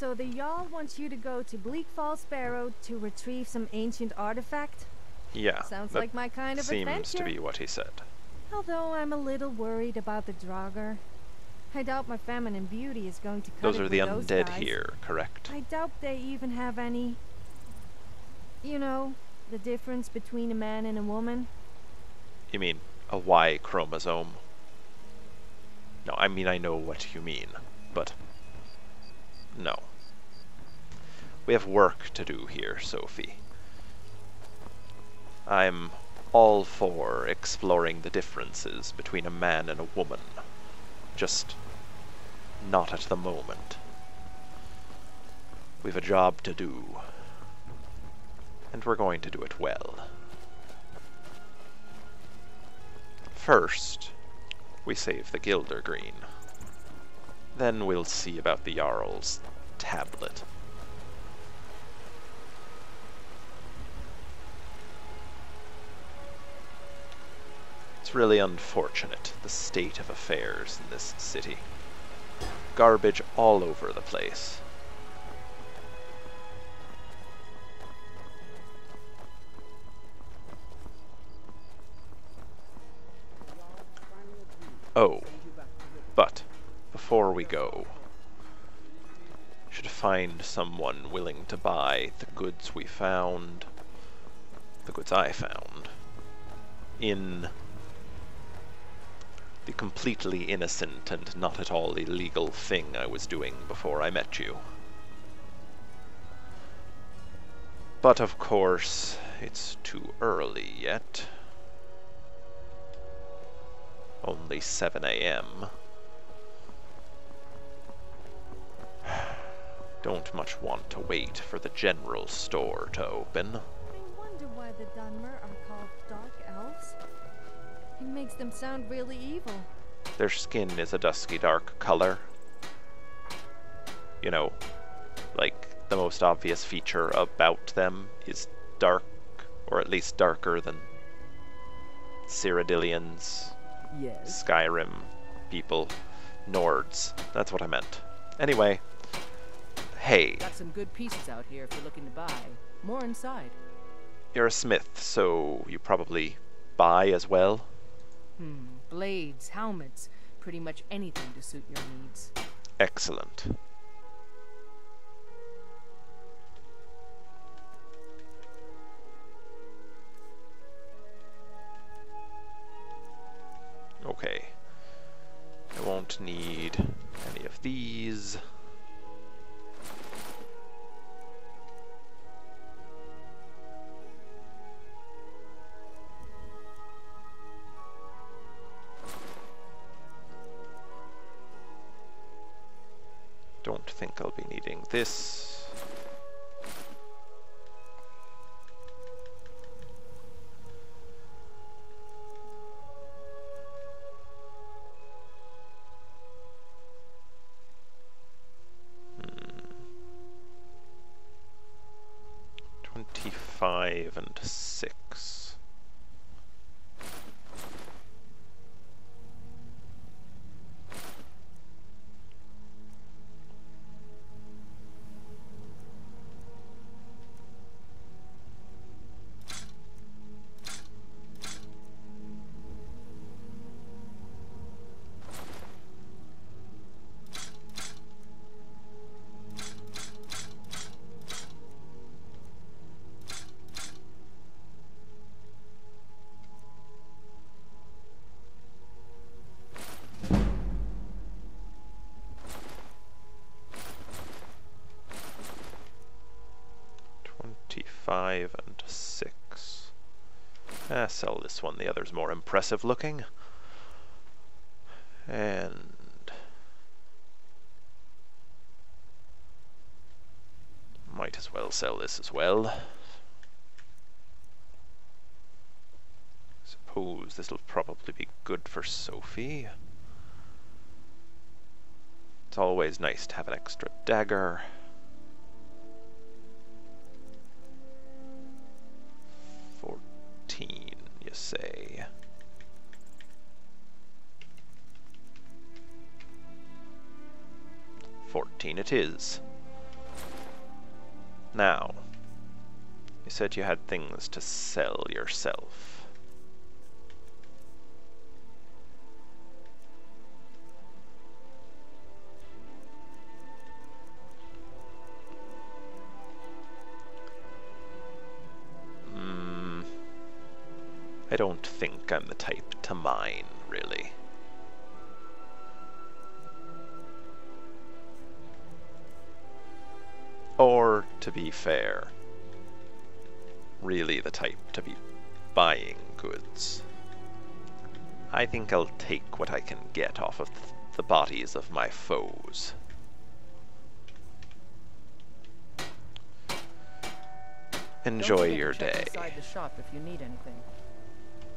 So the Jarl wants you to go to Bleak Falls Barrow to retrieve some ancient artifact? Yeah, Sounds that like my kind of seems adventure. to be what he said. Although I'm a little worried about the Draugr. I doubt my feminine beauty is going to cut Those it are with the those undead guys. here, correct? I doubt they even have any... You know, the difference between a man and a woman. You mean a Y chromosome? No, I mean I know what you mean, but no. We have work to do here, Sophie. I'm all for exploring the differences between a man and a woman. Just not at the moment. We've a job to do. And we're going to do it well. First, we save the Gildergreen. Then we'll see about the Jarl's tablet. It's really unfortunate, the state of affairs in this city. Garbage all over the place. Oh, but before we go, should find someone willing to buy the goods we found, the goods I found, in the completely innocent and not at all illegal thing I was doing before I met you. But of course, it's too early yet. Only 7 a.m. Don't much want to wait for the general store to open. I wonder why the Dunmer are called Dark Elves. It makes them sound really evil. Their skin is a dusky dark color. You know, like the most obvious feature about them is dark, or at least darker than Cyrodiilians, Yes. Skyrim people, Nords. That's what I meant. Anyway, hey, Got some good pieces out here if you're looking to buy. More inside. you're a smith, so you probably buy as well? Blades, helmets, pretty much anything to suit your needs. Excellent. Okay. I won't need any of these. Don't think I'll be needing this. Hmm. 25 and 6. Five and 6. Sell this one, the other's more impressive looking. And might as well sell this as well. Suppose this will probably be good for Sophie. It's always nice to have an extra dagger. 14, you say? $14 it is. Now, you said you had things to sell yourself. I don't think I'm the type to mine, really. Or, to be fair, really the type to be buying goods. I think I'll take what I can get off of the bodies of my foes. Enjoy your day. Inside the shop if you need anything.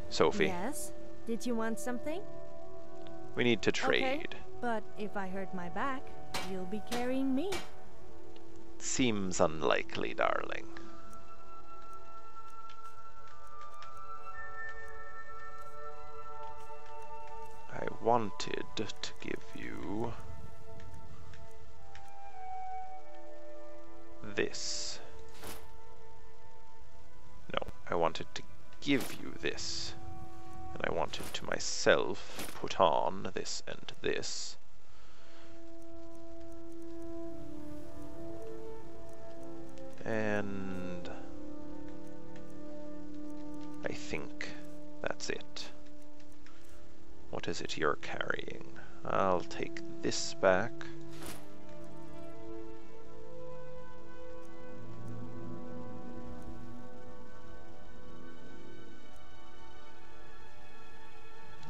Sophie, Yes? Did you want something? we need to Okay, trade. but if I hurt my back, you'll be carrying me. Seems unlikely, darling. I wanted to give you this. No, I wanted to give you this. And I wanted to myself put on this and this. And I think that's it. What is it you're carrying? I'll take this back.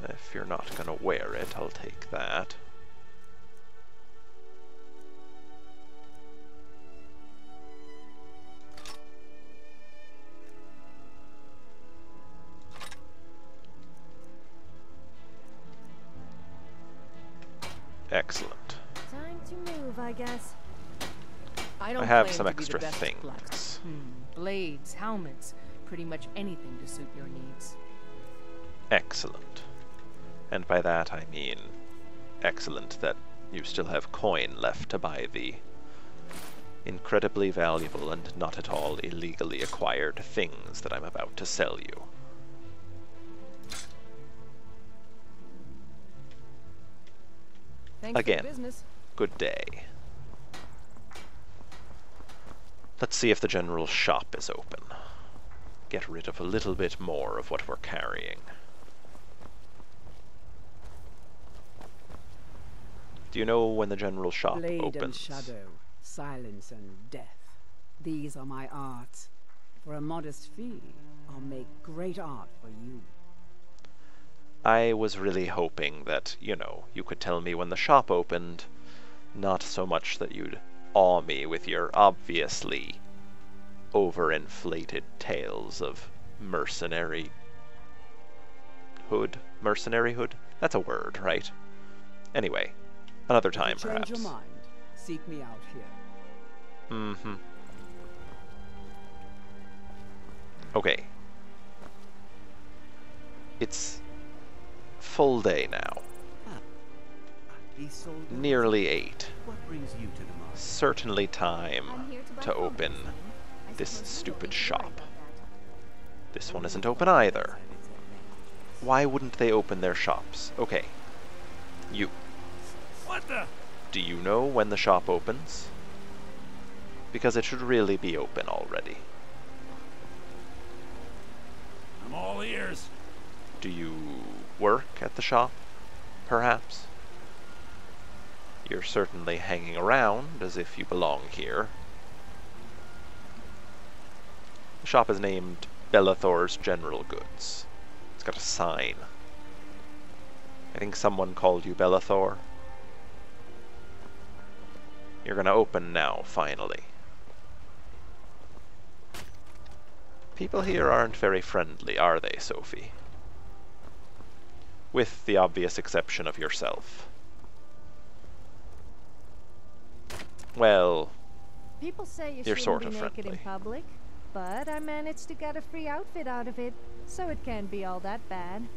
If you're not gonna wear it, I'll take that. Excellent. Time to move, I guess. I don't have claim some to be the extra best things. blacksmith. Blades, helmets, pretty much anything to suit your needs. Excellent. And by that I mean excellent that you still have coin left to buy the incredibly valuable and not at all illegally acquired things that I'm about to sell you. Thanks Again. for the business. Good day. Let's see if the general shop is open. Get rid of a little bit more of what we're carrying. Do you know when the general shop Blade and opens? shadow, silence and death. These are my arts. For a modest fee, I'll make great art for you. I was really hoping that, you know, you could tell me when the shop opened, not so much that you'd awe me with your obviously overinflated tales of mercenary hood? Mercenary hood? That's a word, right? Anyway, another time, If you perhaps. change your mind, seek me out here. Mm-hmm. Okay. It's full day now. These soldiers, Nearly 8. what brings you to the market? Certainly time I'm here buy to clothing, open Sam. I this suppose you don't stupid need to worry shop. about that. This one isn't open either. Why wouldn't they open their shops? Okay. You. What the? Do you know when the shop opens? Because it should really be open already. I'm all ears. Do you work at the shop, perhaps? You're certainly hanging around as if you belong here. The shop is named Belethor's General Goods. It's got a sign. I think someone called you Belethor. You're gonna open now, finally. People here aren't very friendly, are they, Sophie? With the obvious exception of yourself. Well, People say you You're shouldn't sort be of naked in friendly. public, but I managed to get a free outfit out of it, so it can't be all that bad.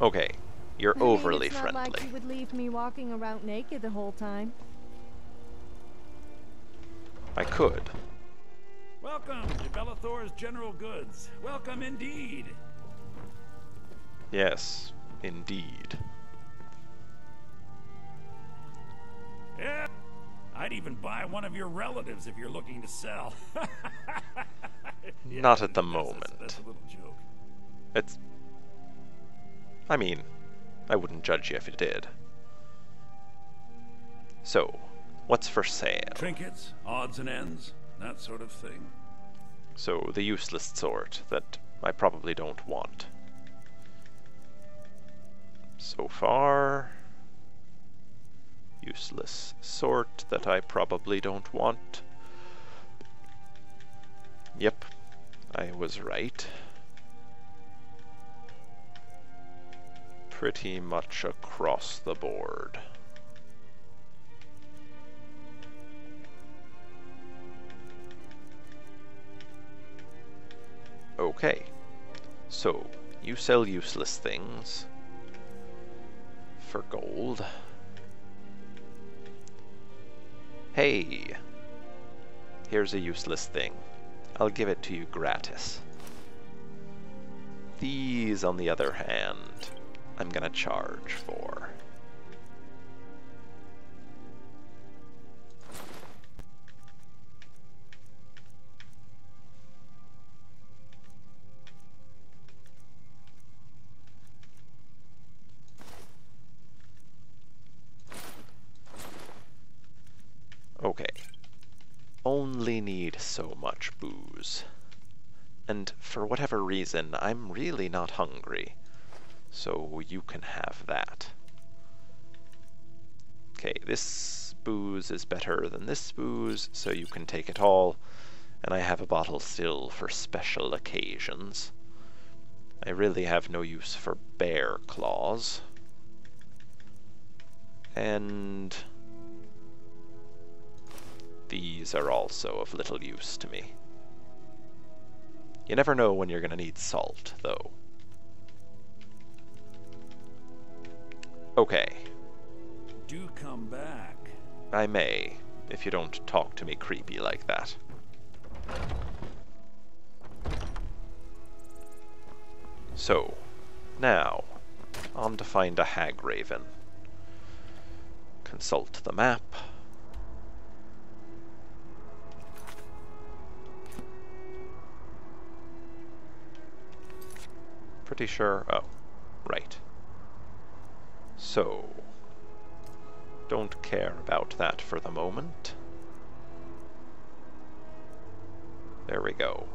okay, you're I mean, overly it's not friendly. like you would leave me walking around naked the whole time. I could. Welcome to Bellathor's General Goods. Welcome indeed. Yes, indeed. Yeah, I'd even buy one of your relatives if you're looking to sell. Yeah, Not at the that's moment. That's a little joke. It's... I mean, I wouldn't judge you if you did. So, what's for sale? Trinkets, odds and ends, that sort of thing. So, the useless sort that I probably don't want. So far... useless sort that I probably don't want. Yep, I was right. Pretty much across the board. Okay, so you sell useless things for gold. Hey, here's a useless thing. I'll give it to you gratis. These, on the other hand, I'm gonna charge for. Okay. Only need so much booze. And for whatever reason, I'm really not hungry. So you can have that. Okay, this booze is better than this booze, so you can take it all. And I have a bottle still for special occasions. I really have no use for bear claws. And these are also of little use to me. You never know when you're going to need salt, though. Okay. Do come back. I may, if you don't talk to me creepy like that. So, now, on to find a hag raven. Consult the map. Pretty sure, oh, right. So, don't care about that for the moment. There we go.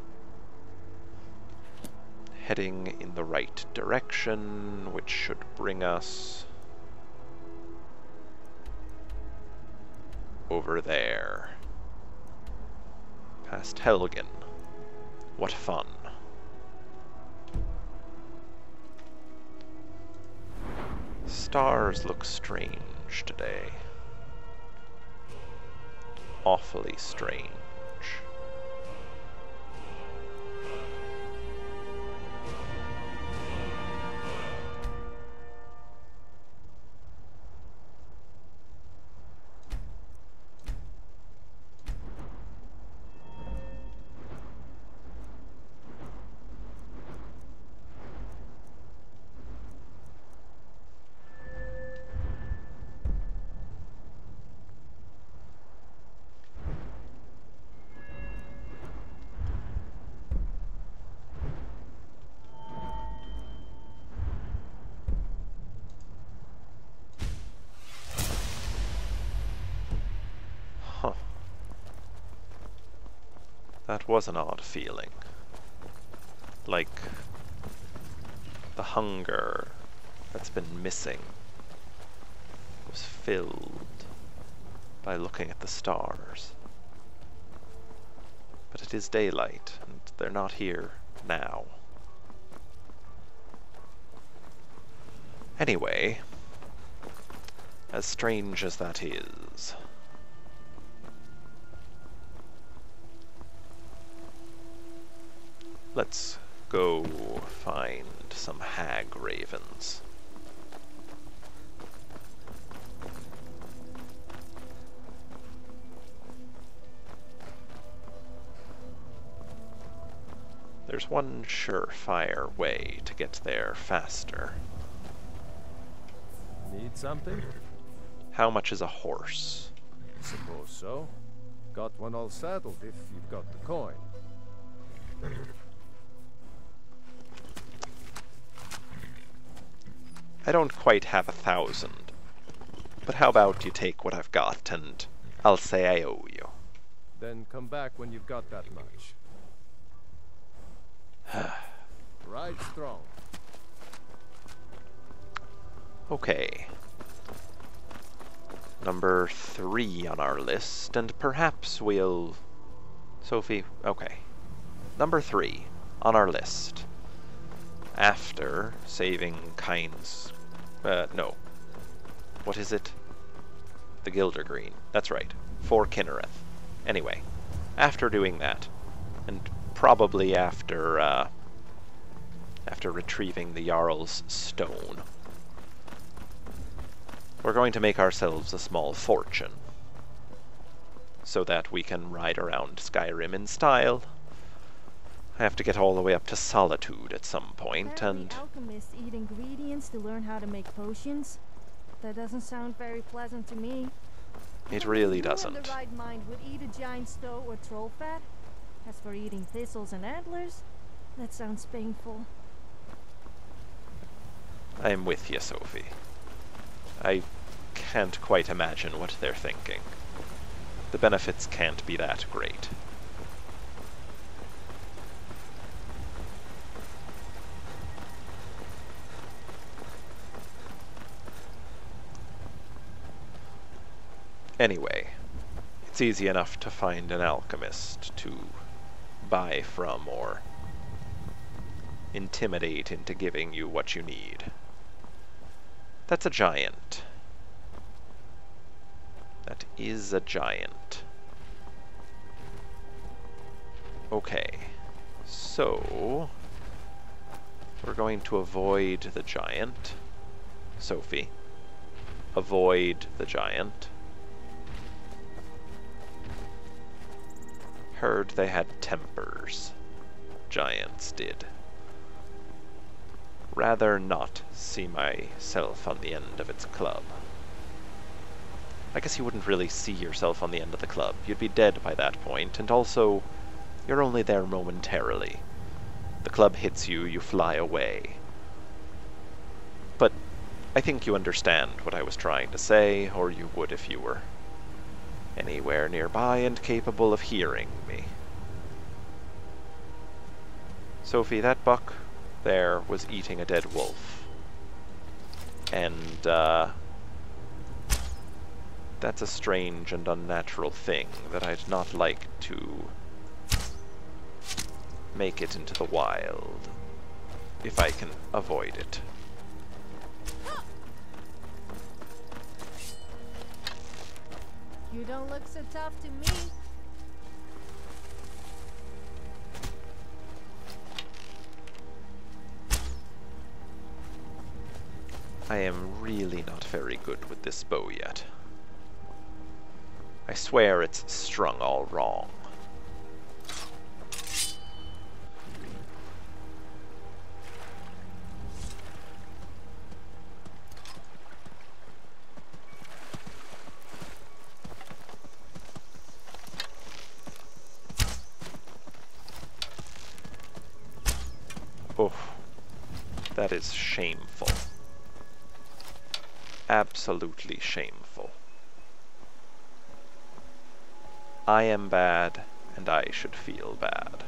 Heading in the right direction, which should bring us over there. Past Helgen. What fun. Stars look strange today. Awfully strange. Huh. That was an odd feeling. Like the hunger that's been missing was filled by looking at the stars. But it is daylight, and they're not here now. Anyway, as strange as that is, let's go find some hag ravens. there's one surefire way to get there faster. Need something? How much is a horse? Suppose so. Got one all saddled if you've got the coin. I don't quite have 1,000. But how about you take what I've got and I'll say I owe you. Then come back when you've got that much. Right strong. Okay. Number 3 on our list, and perhaps we'll... Sophie, okay. Number 3 on our list. After saving Kyne's... no. What is it? The Gilder Green. That's right. For Kinnereth. Anyway, after doing that, and probably after retrieving the Jarl's stone, we're going to make ourselves a small fortune, so that we can ride around Skyrim in style. I have to get all the way up to Solitude at some point, Apparently and... alchemists eat ingredients to learn how to make potions. That doesn't sound very pleasant to me. It really Who in doesn't. the right mind would eat a giant stoat or troll fat? As for eating thistles and antlers, that sounds painful. I'm with you, Sophie. I can't quite imagine what they're thinking. The benefits can't be that great. Anyway, it's easy enough to find an alchemist to buy from or intimidate into giving you what you need. That's a giant. That is a giant. Okay, so we're going to avoid the giant. Sophie, avoid the giant. Heard they had tempers. Giants did. Rather not see myself on the end of its club. I guess you wouldn't really see yourself on the end of the club. You'd be dead by that point, and also, you're only there momentarily. The club hits you, you fly away. But I think you understand what I was trying to say, or you would if you were anywhere nearby and capable of hearing me. Sophie, that buck there was eating a dead wolf. And, that's a strange and unnatural thing that I'd not like to make it into the wild, if I can avoid it. You don't look so tough to me. I am really not very good with this bow yet. I swear it's strung all wrong. Oh, that is shameful. Absolutely shameful. I am bad, and I should feel bad.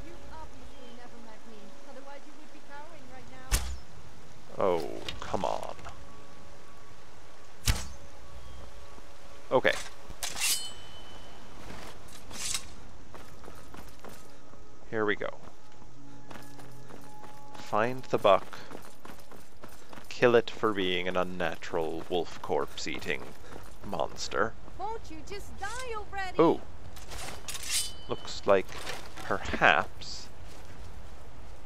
You obviously never met me, otherwise you would be cowering right now. Oh, come on. Okay. Here we go. Find the buck. Kill it for being an unnatural wolf corpse eating monster. Won't you just die already? Ooh. Looks like perhaps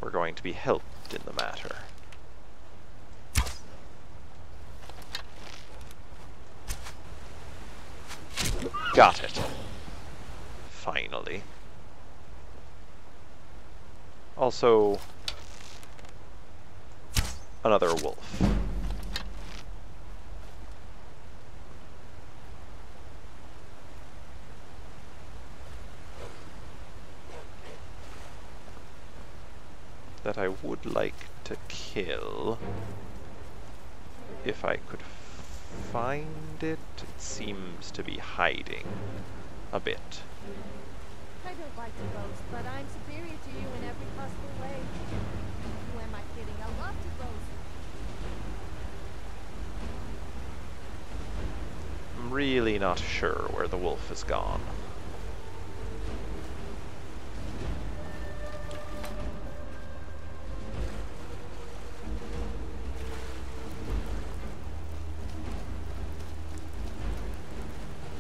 we're going to be helped in the matter. Got it. Finally. Also, another wolf. That I would like to kill if I could find it. It seems to be hiding a bit. I don't like to boast, but I'm superior to you in every possible way. Who am I kidding? I love to boast. I'm really not sure where the wolf has gone.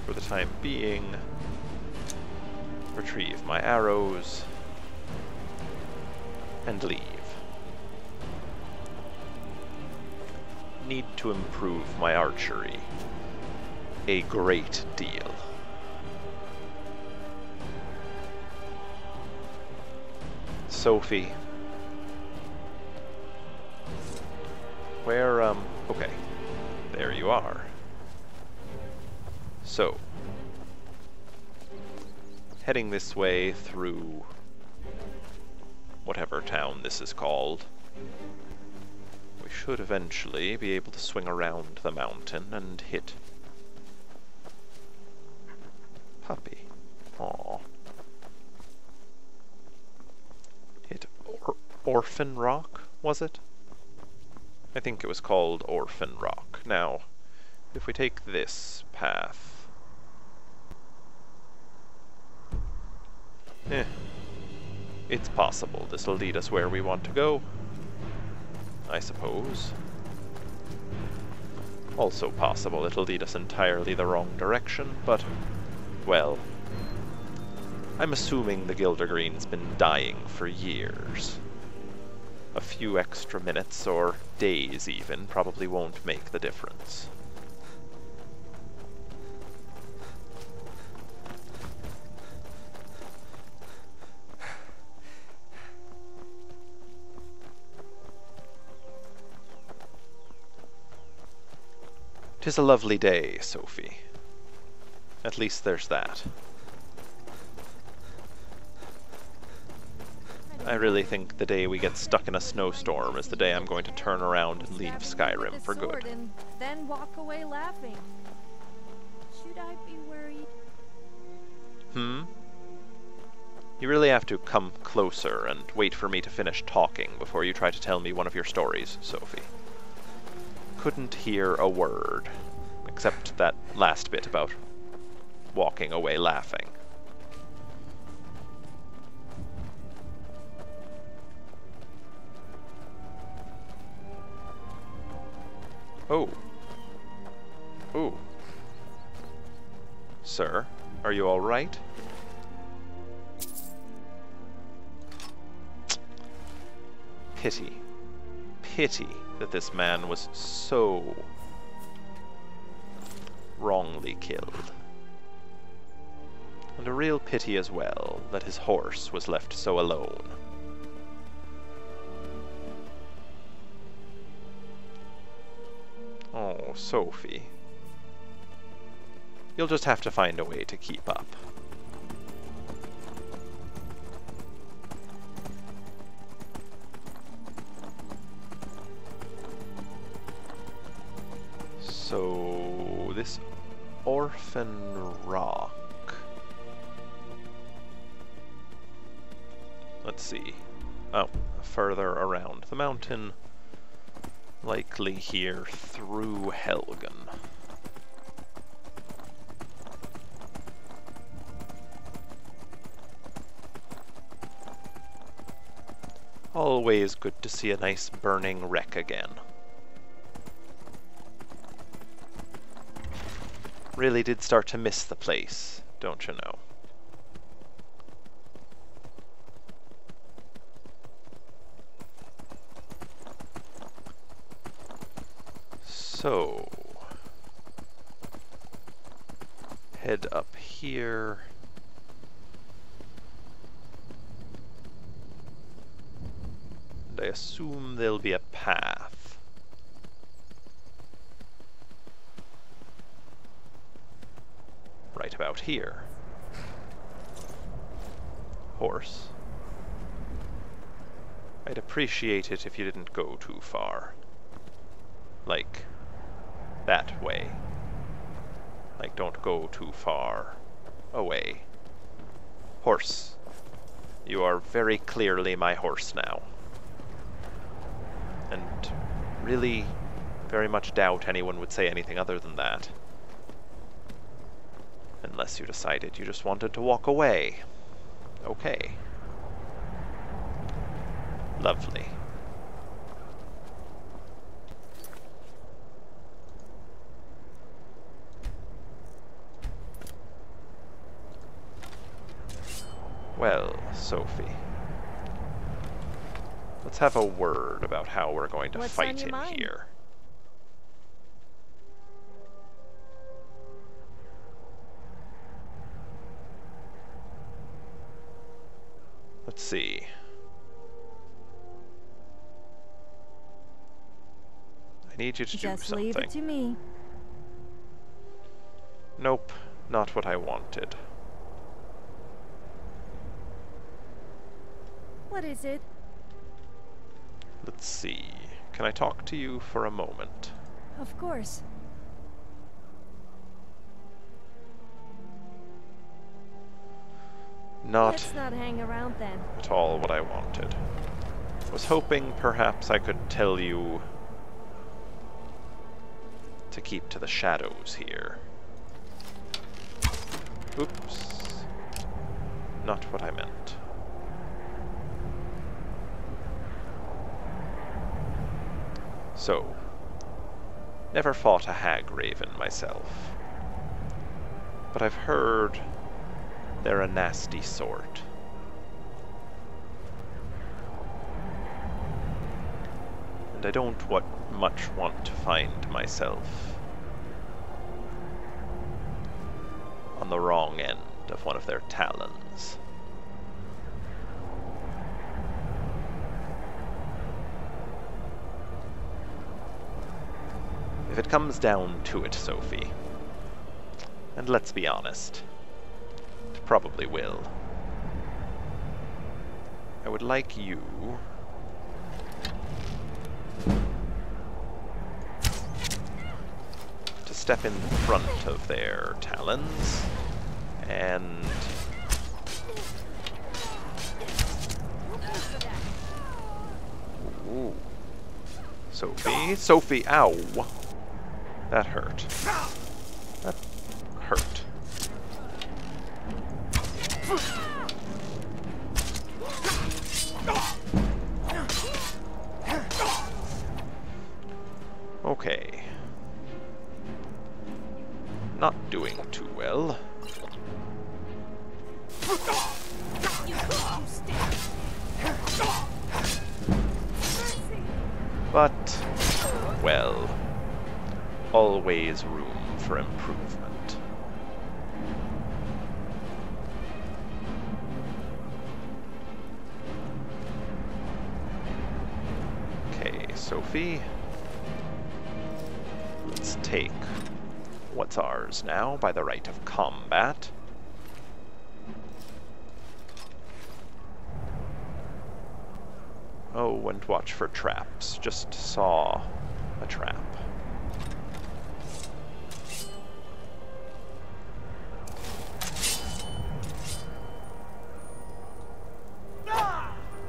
For the time being, retrieve my arrows and leave. Need to improve my archery a great deal. Sophie. Where, okay. There you are. So, heading this way through whatever town this is called, we should eventually be able to swing around the mountain and hit Puppy. Aww. Hit Orphan Rock, was it? I think it was called Orphan Rock. Now, if we take this path... it's possible this will lead us where we want to go, I suppose. Also possible it'll lead us entirely the wrong direction, but, well, I'm assuming the Gildergreen's been dying for years. A few extra minutes, or days even, probably won't make the difference. "'Tis a lovely day, Sophie. At least there's that. I really think the day we get stuck in a snowstorm is the day I'm going to turn around and leave Skyrim for good." And then walk away laughing. Should I be worried? You really have to come closer and wait for me to finish talking before you try to tell me one of your stories, Sophie. Couldn't hear a word, except that last bit about walking away laughing. Oh. Ooh. Sir, are you all right? Pity. Pity that this man was so wrongly killed. And a real pity as well that his horse was left so alone. Oh, Sophie. You'll just have to find a way to keep up. So, this Orphan Rock. Let's see. Oh, further around the mountain. Likely here through Helgen. Always good to see a nice burning wreck again. Really did start to miss the place, don't you know? So, head up here. I assume there'll be a path. Right about here. Horse. I'd appreciate it if you didn't go too far. Like, that way. Like, don't go too far away. Horse. You are very clearly my horse now. And really, very much doubt anyone would say anything other than that. Unless you decided you just wanted to walk away. Okay. Lovely. Well, Sophie. Let's have a word about how we're going to What's on fight your in mind? here. Let's see. I need you to do Just something. leave it to me. Nope, not what I wanted. What is it? Let's see. Can I talk to you for a moment? Of course. Not Let's not hang around then. at all what I wanted. Was hoping perhaps I could tell you to keep to the shadows here. Oops. Not what I meant. So, never fought a hag raven myself, but I've heard they're a nasty sort. And I don't much want to find myself on the wrong end of one of their talons. If it comes down to it, Sophie, and let's be honest, it probably will, I would like you to step in front of their talons and ooh. Sophie, ow! That hurt. That hurt. Okay. Not doing too well. But, well, always room for improvement. Okay, Sophie. Let's take what's ours now by the right of combat. Oh, and watch for traps. Just saw a trap.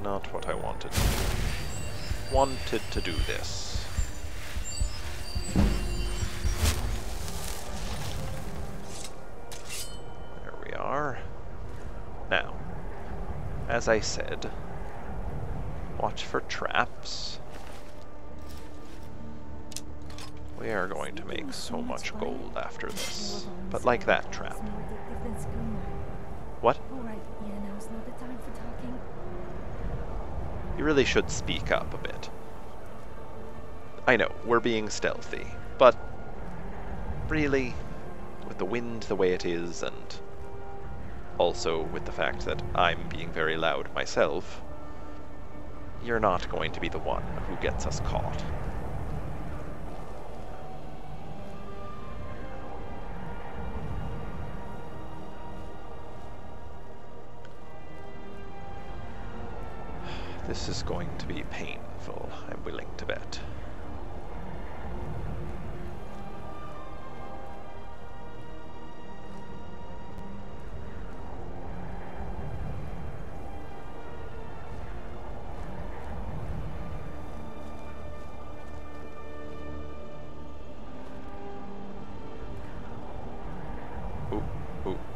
Not what I wanted to do. Wanted to do this. There we are. Now, as I said, watch for traps. We are going to make so much gold after this. But like that trap. What? Alright, yeah, now's not the time for talking. You really should speak up a bit. I know, we're being stealthy, but really, with the wind the way it is, and also with the fact that I'm being very loud myself, you're not going to be the one who gets us caught. This is going to be painful, I'm willing to bet.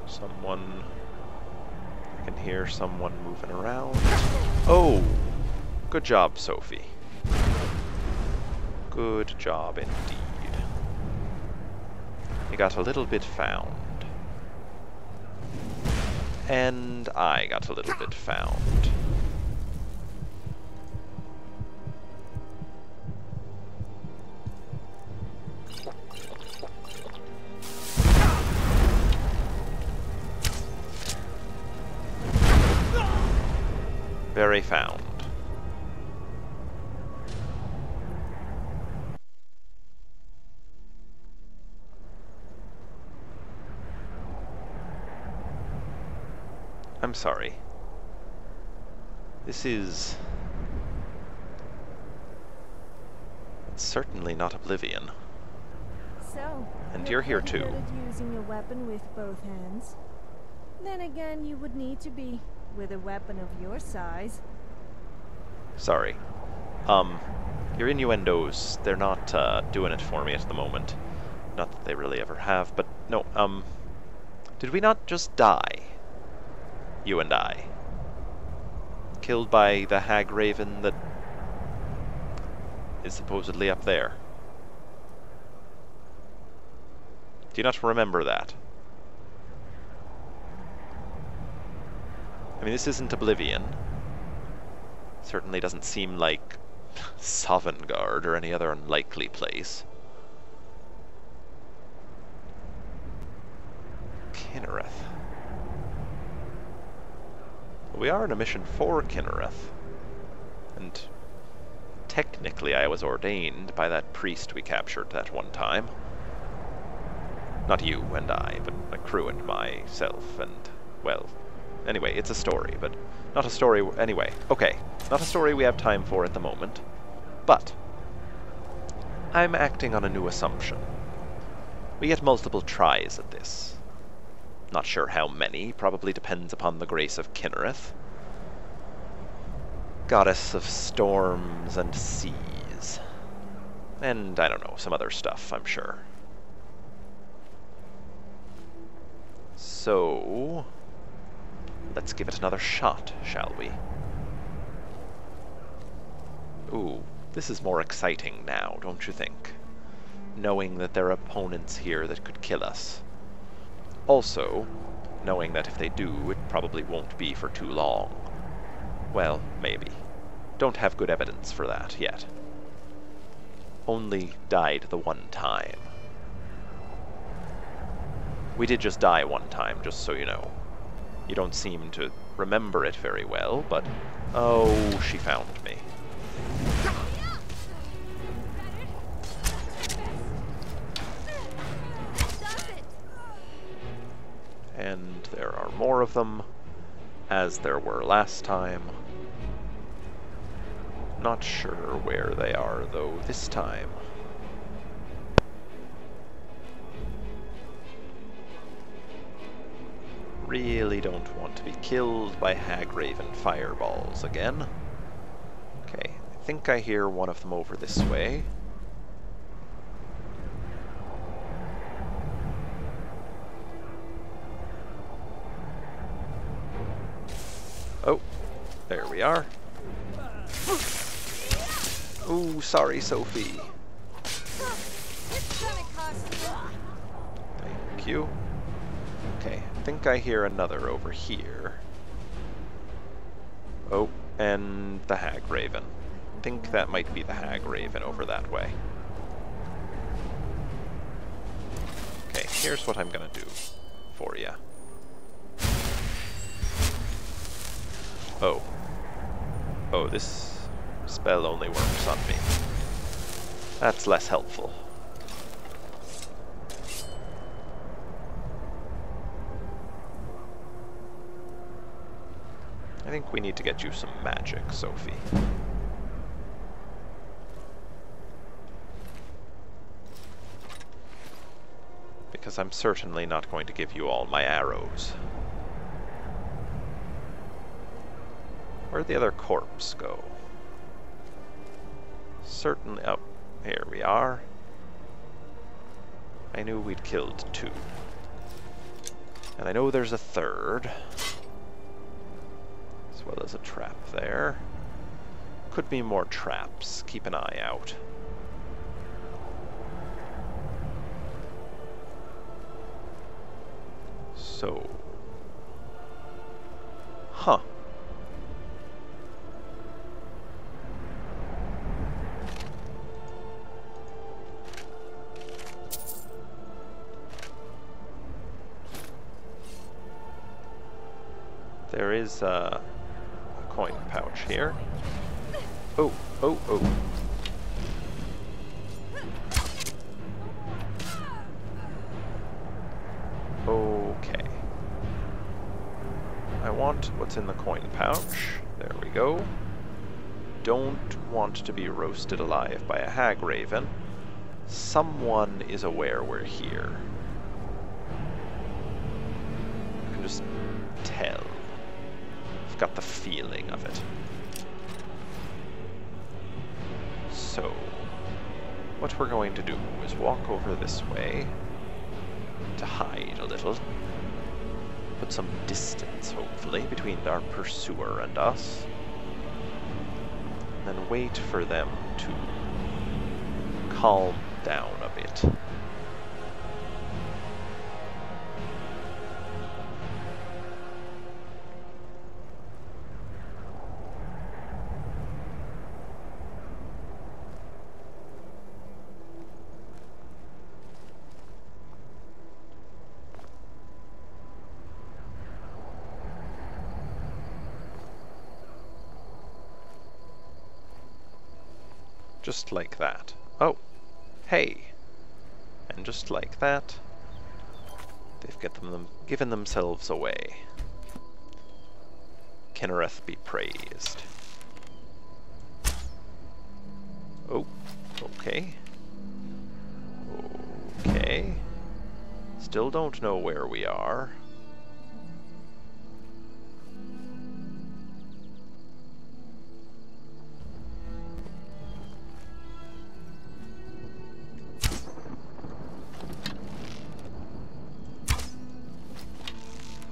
Someone... I can hear someone moving around. Oh! Good job, Sophie. Good job indeed. You got a little bit found. And I got a little bit found. Very found. I'm sorry. This is... It's certainly not Oblivion. So, And you're here pretty too. good at using a weapon with both hands. Then again, you would need to be with a weapon of your size. Sorry. Your innuendos, they're not, doing it for me at the moment. Not that they really ever have, but no, did we not just die? You and I. Killed by the hag raven that is supposedly up there. Do you not remember that? I mean, this isn't Oblivion. Certainly doesn't seem like Sovngarde or any other unlikely place. Kinnereth. Well, we are on a mission for Kinnereth. And technically I was ordained by that priest we captured that one time. Not you and I, but my crew and myself and, well... Anyway, it's a story, but not a story... Anyway, okay. Not a story we have time for at the moment. But I'm acting on a new assumption. We get multiple tries at this. Not sure how many, probably depends upon the grace of Kinnereth. Goddess of storms and seas. And, I don't know, some other stuff, I'm sure. So... let's give it another shot, shall we? Ooh, this is more exciting now, don't you think? Knowing that there are opponents here that could kill us. Also, knowing that if they do, it probably won't be for too long. Well, maybe. Don't have good evidence for that yet. Only died the one time. We did just die one time, just so you know. You don't seem to remember it very well, but... Oh, she found me. And there are more of them, as there were last time. Not sure where they are, though, this time. Really don't want to be killed by Hagraven fireballs again. Okay, I think I hear one of them over this way. Oh, there we are. Ooh, sorry, Sophie. Thank you. Okay, I think I hear another over here. Oh, and the Hagraven. I think that might be the Hagraven over that way. Okay, here's what I'm gonna do for you. Oh. Oh, this spell only works on me. That's less helpful. I think we need to get you some magic, Sophie. Because I'm certainly not going to give you all my arrows. Where'd the other corpse go? Certainly, oh, here we are. I knew we'd killed 2. And I know there's a 3rd. As well as a trap there. Could be more traps, keep an eye out. So... Huh. There is a coin pouch here. Oh, oh, oh. Okay. I want what's in the coin pouch. There we go. Don't want to be roasted alive by a hag raven. Someone is aware we're here. I can just tell. I've got the feeling of it. So, what we're going to do is walk over this way to hide a little. Put some distance, hopefully, between our pursuer and us. And then wait for them to calm down a bit. Just like that. Oh, hey. And just like that, they've given themselves away. Kinnereth be praised. Oh, okay. Okay. Still don't know where we are.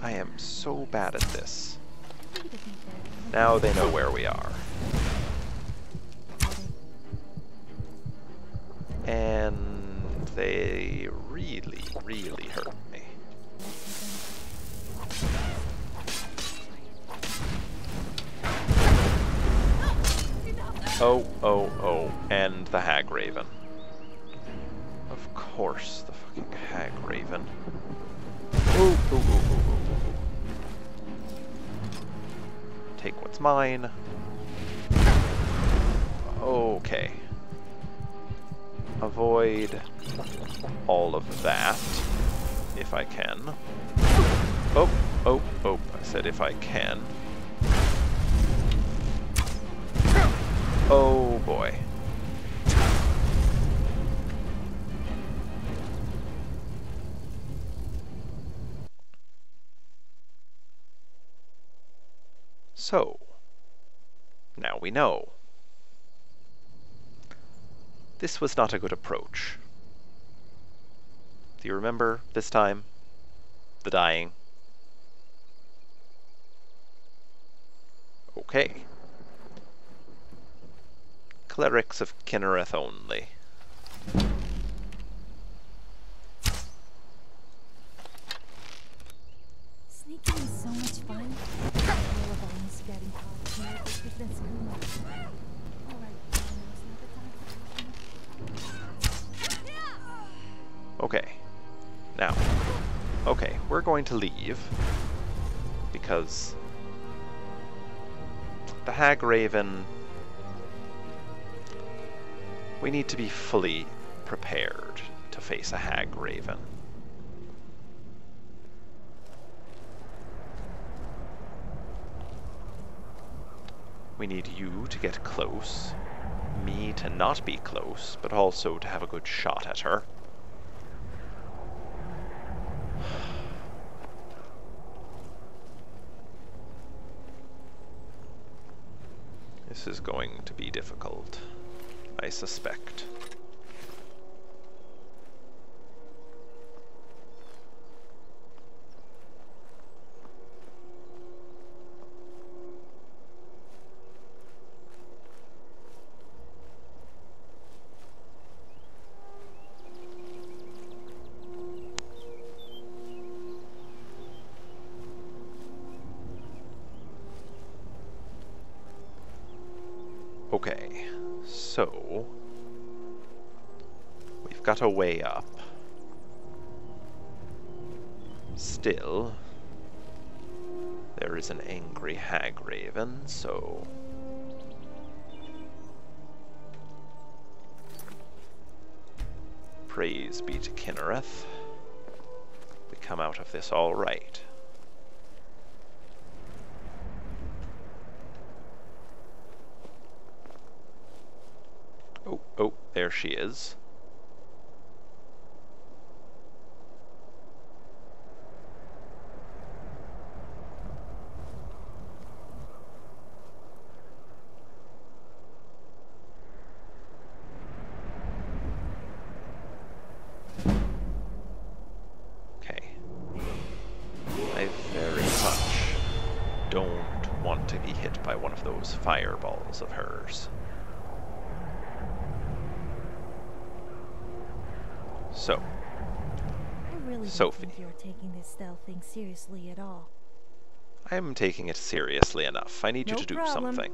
I am so bad at this. Now they know where we are. And they really, really hurt me. Oh, oh, oh, and the hag raven. Of course, the fucking hag raven. Ooh, ooh, ooh, ooh, ooh. Take what's mine. Okay. Avoid all of that, if I can. Oh, oh, oh, I said if I can. Oh boy. So, now we know. This was not a good approach. Do you remember this time? The dying? Okay. Clerics of Kinnereth only. Sneaking is so much fun. Okay. Now. Okay, we're going to leave. Because the hag raven We need to be fully prepared to face a hag raven. We need you to get close, me to not be close, but also to have a good shot at her. This is going to be difficult, I suspect. Okay, so we've got a way up. Still, there is an angry hag raven, so praise be to Kinnereth. We come out of this all right. Oh, there she is. Okay. I very much don't want to be hit by one of those fireballs of hers. So, I really Sophie. don't think you're taking this stealth thing seriously at all. I'm taking it seriously enough. I need you No to do problem. something.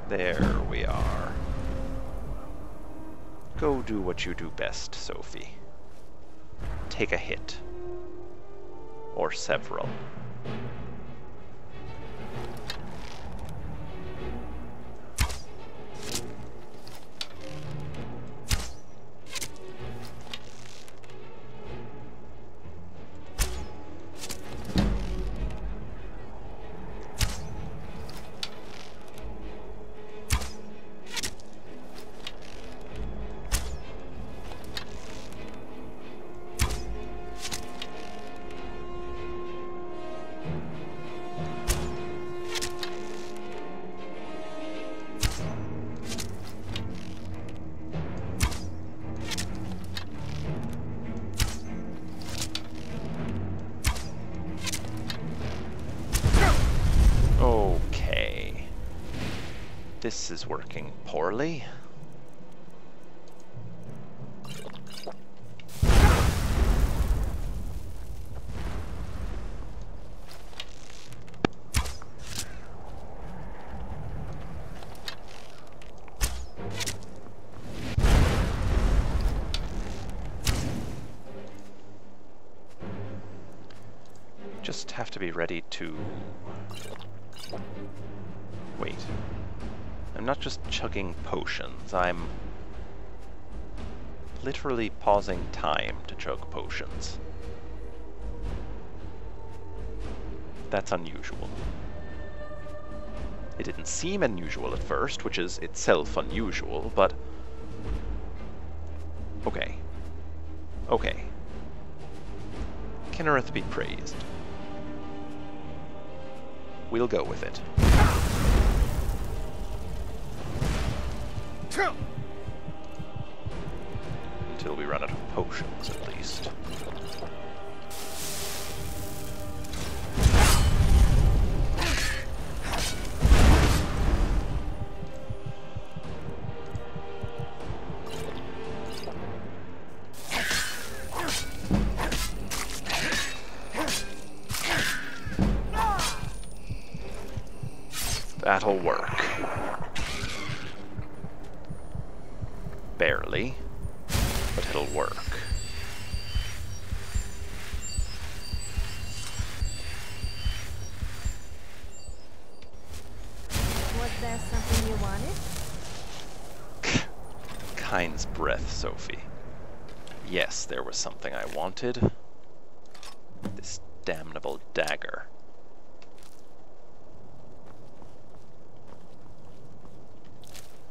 There we are. Go do what you do best, Sophie. Take a hit. Or several. Okay. This is working poorly. Just have to be ready to... Wait. I'm not just chugging potions, I'm literally pausing time to chug potions. That's unusual. It didn't seem unusual at first, which is itself unusual, but... Okay. Okay. Kinnereth be praised. We'll go with it. Until we run out of potions, at least. that'll work. Barely, but it'll work. Was there something you wanted? Kind's breath, Sophie. Yes, there was something I wanted. This damnable dagger.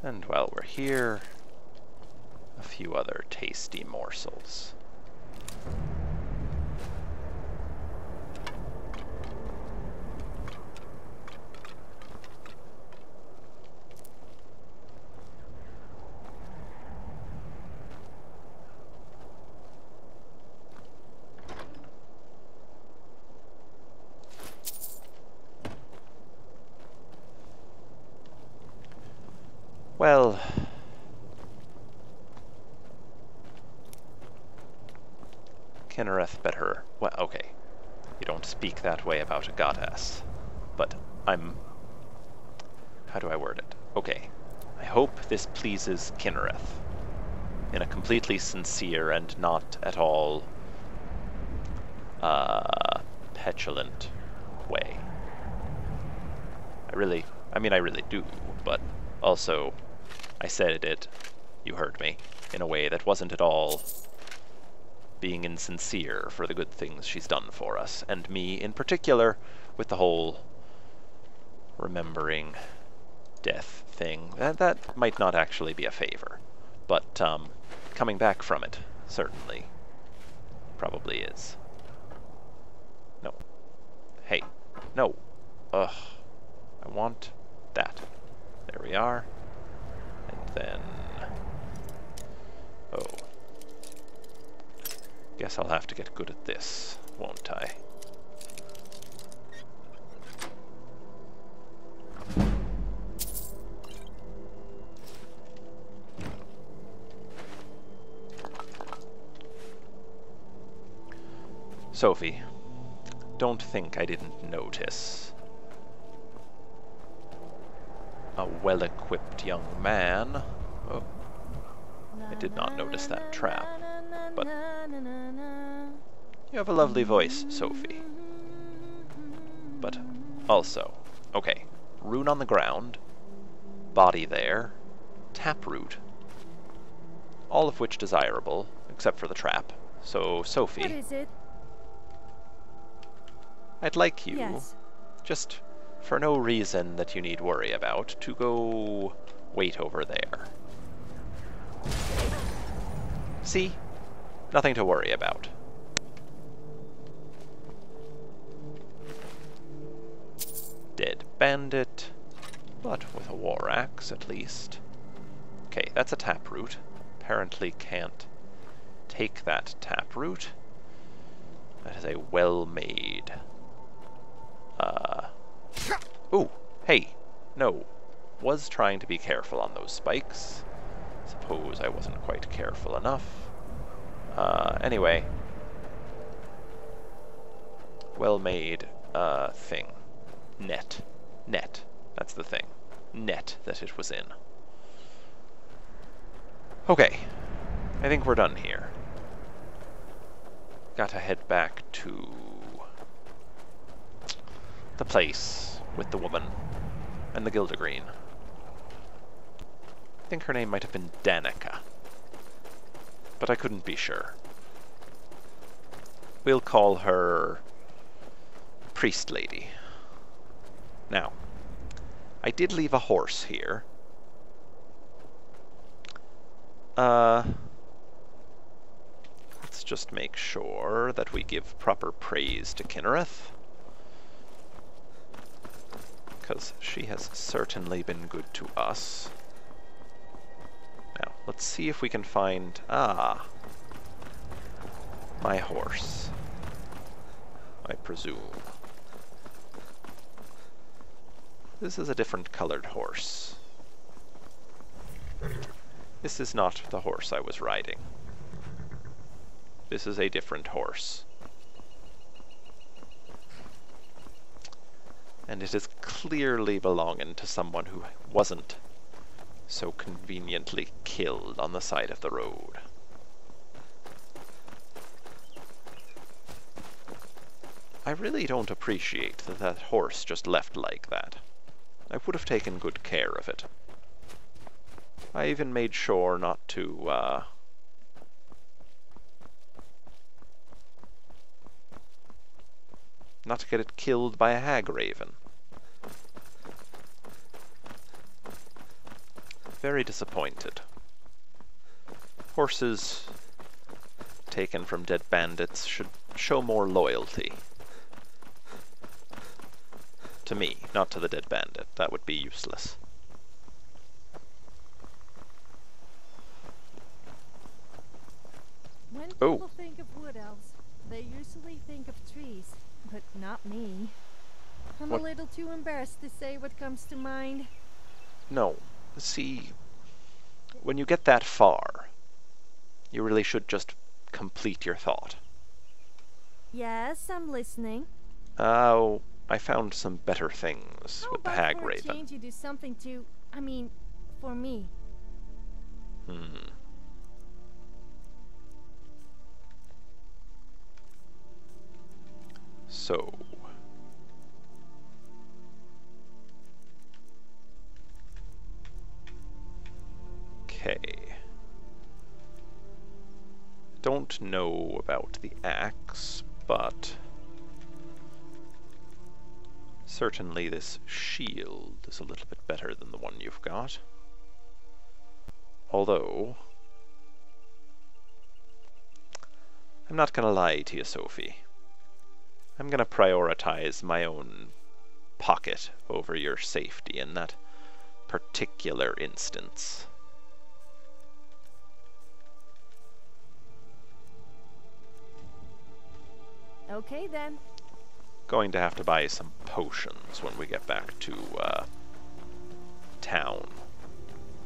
And while we're here, a few other tasty morsels. Well, Kinnereth better... Well, okay. You don't speak that way about a goddess. But I'm... How do I word it? Okay. I hope this pleases Kinnereth. In a completely sincere and not at all... petulant way. I really do, but also... I said it, you heard me, in a way that wasn't at all being insincere for the good things she's done for us, and me in particular, with the whole remembering death thing. That might not actually be a favor, but coming back from it, certainly, probably is. No. Hey. No. Ugh. I want that. There we are. And then... Oh. Guess I'll have to get good at this, won't I? Sophie, don't think I didn't notice. A well-equipped young man. Oh, I did not notice that trap, but you have a lovely voice, Sophie. But also, okay, rune on the ground, body there, taproot, all of which desirable, except for the trap. So, Sophie, What is it? I'd like you, Yes. just for no reason that you need worry about, to go wait over there. See? Nothing to worry about. Dead bandit, but with a war axe at least. Okay, that's a taproot. Apparently can't take that taproot. That is a well-made... Ooh, hey, no. Was trying to be careful on those spikes. Suppose I wasn't quite careful enough. Anyway. Well-made, thing. Net. That's the thing. Net that it was in. Okay. I think we're done here. Gotta head back to... the place with the woman and the Gildegreen. I think her name might have been Danica, but I couldn't be sure. We'll call her Priest Lady. Now, I did leave a horse here. Let's just make sure that we give proper praise to Kinnereth, because she has certainly been good to us. Now, let's see if we can find... Ah! My horse. I presume. This is a different colored horse. This is not the horse I was riding. This is a different horse. And it is clearly belonging to someone who wasn't so conveniently killed on the side of the road. I really don't appreciate that that horse just left like that. I would have taken good care of it. I even made sure not to, not to get it killed by a hag raven. Very disappointed. Horses taken from dead bandits should show more loyalty. To me, not to the dead bandit. That would be useless. When Oh. people think of wood elves, they usually think of trees, but not me. I'm What? a little too embarrassed to say what comes to mind. No. See, when you get that far, you really should just complete your thought. Yes, I'm listening. Oh, I found some better things How with the about hag for a raven. change you do something to, I mean, for me? So, okay. Don't know about the axe, but certainly this shield is a little bit better than the one you've got. Although, I'm not gonna lie to you, Sophie. I'm gonna prioritize my own pocket over your safety in that particular instance. Okay then. Going to have to buy some potions when we get back to town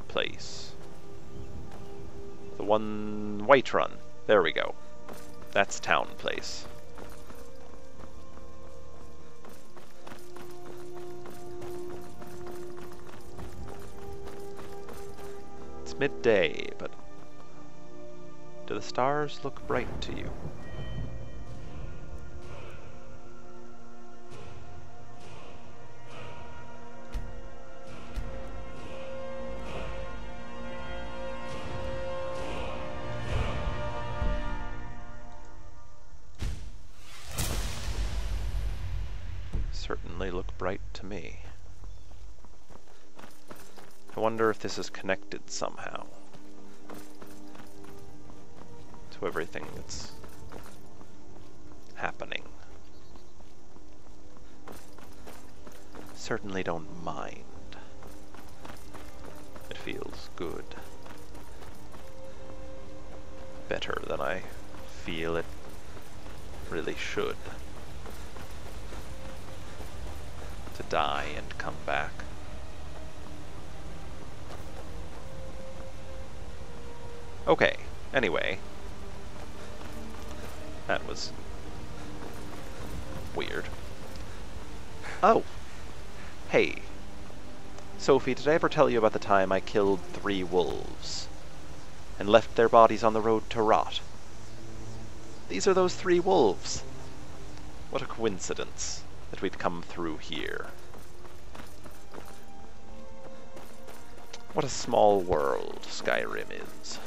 place. The one Whiterun. There we go. That's town place. It's midday, but do the stars look bright to you? Certainly look bright to me. I wonder if this is connected somehow to everything that's happening. Certainly don't mind. It feels good. Better than I feel it really should. To die and come back. Okay, anyway. That was weird. Oh! Hey. Sophie, did I ever tell you about the time I killed 3 wolves and left their bodies on the road to rot? These are those 3 wolves. What a coincidence that we'd come through here. What a small world Skyrim is.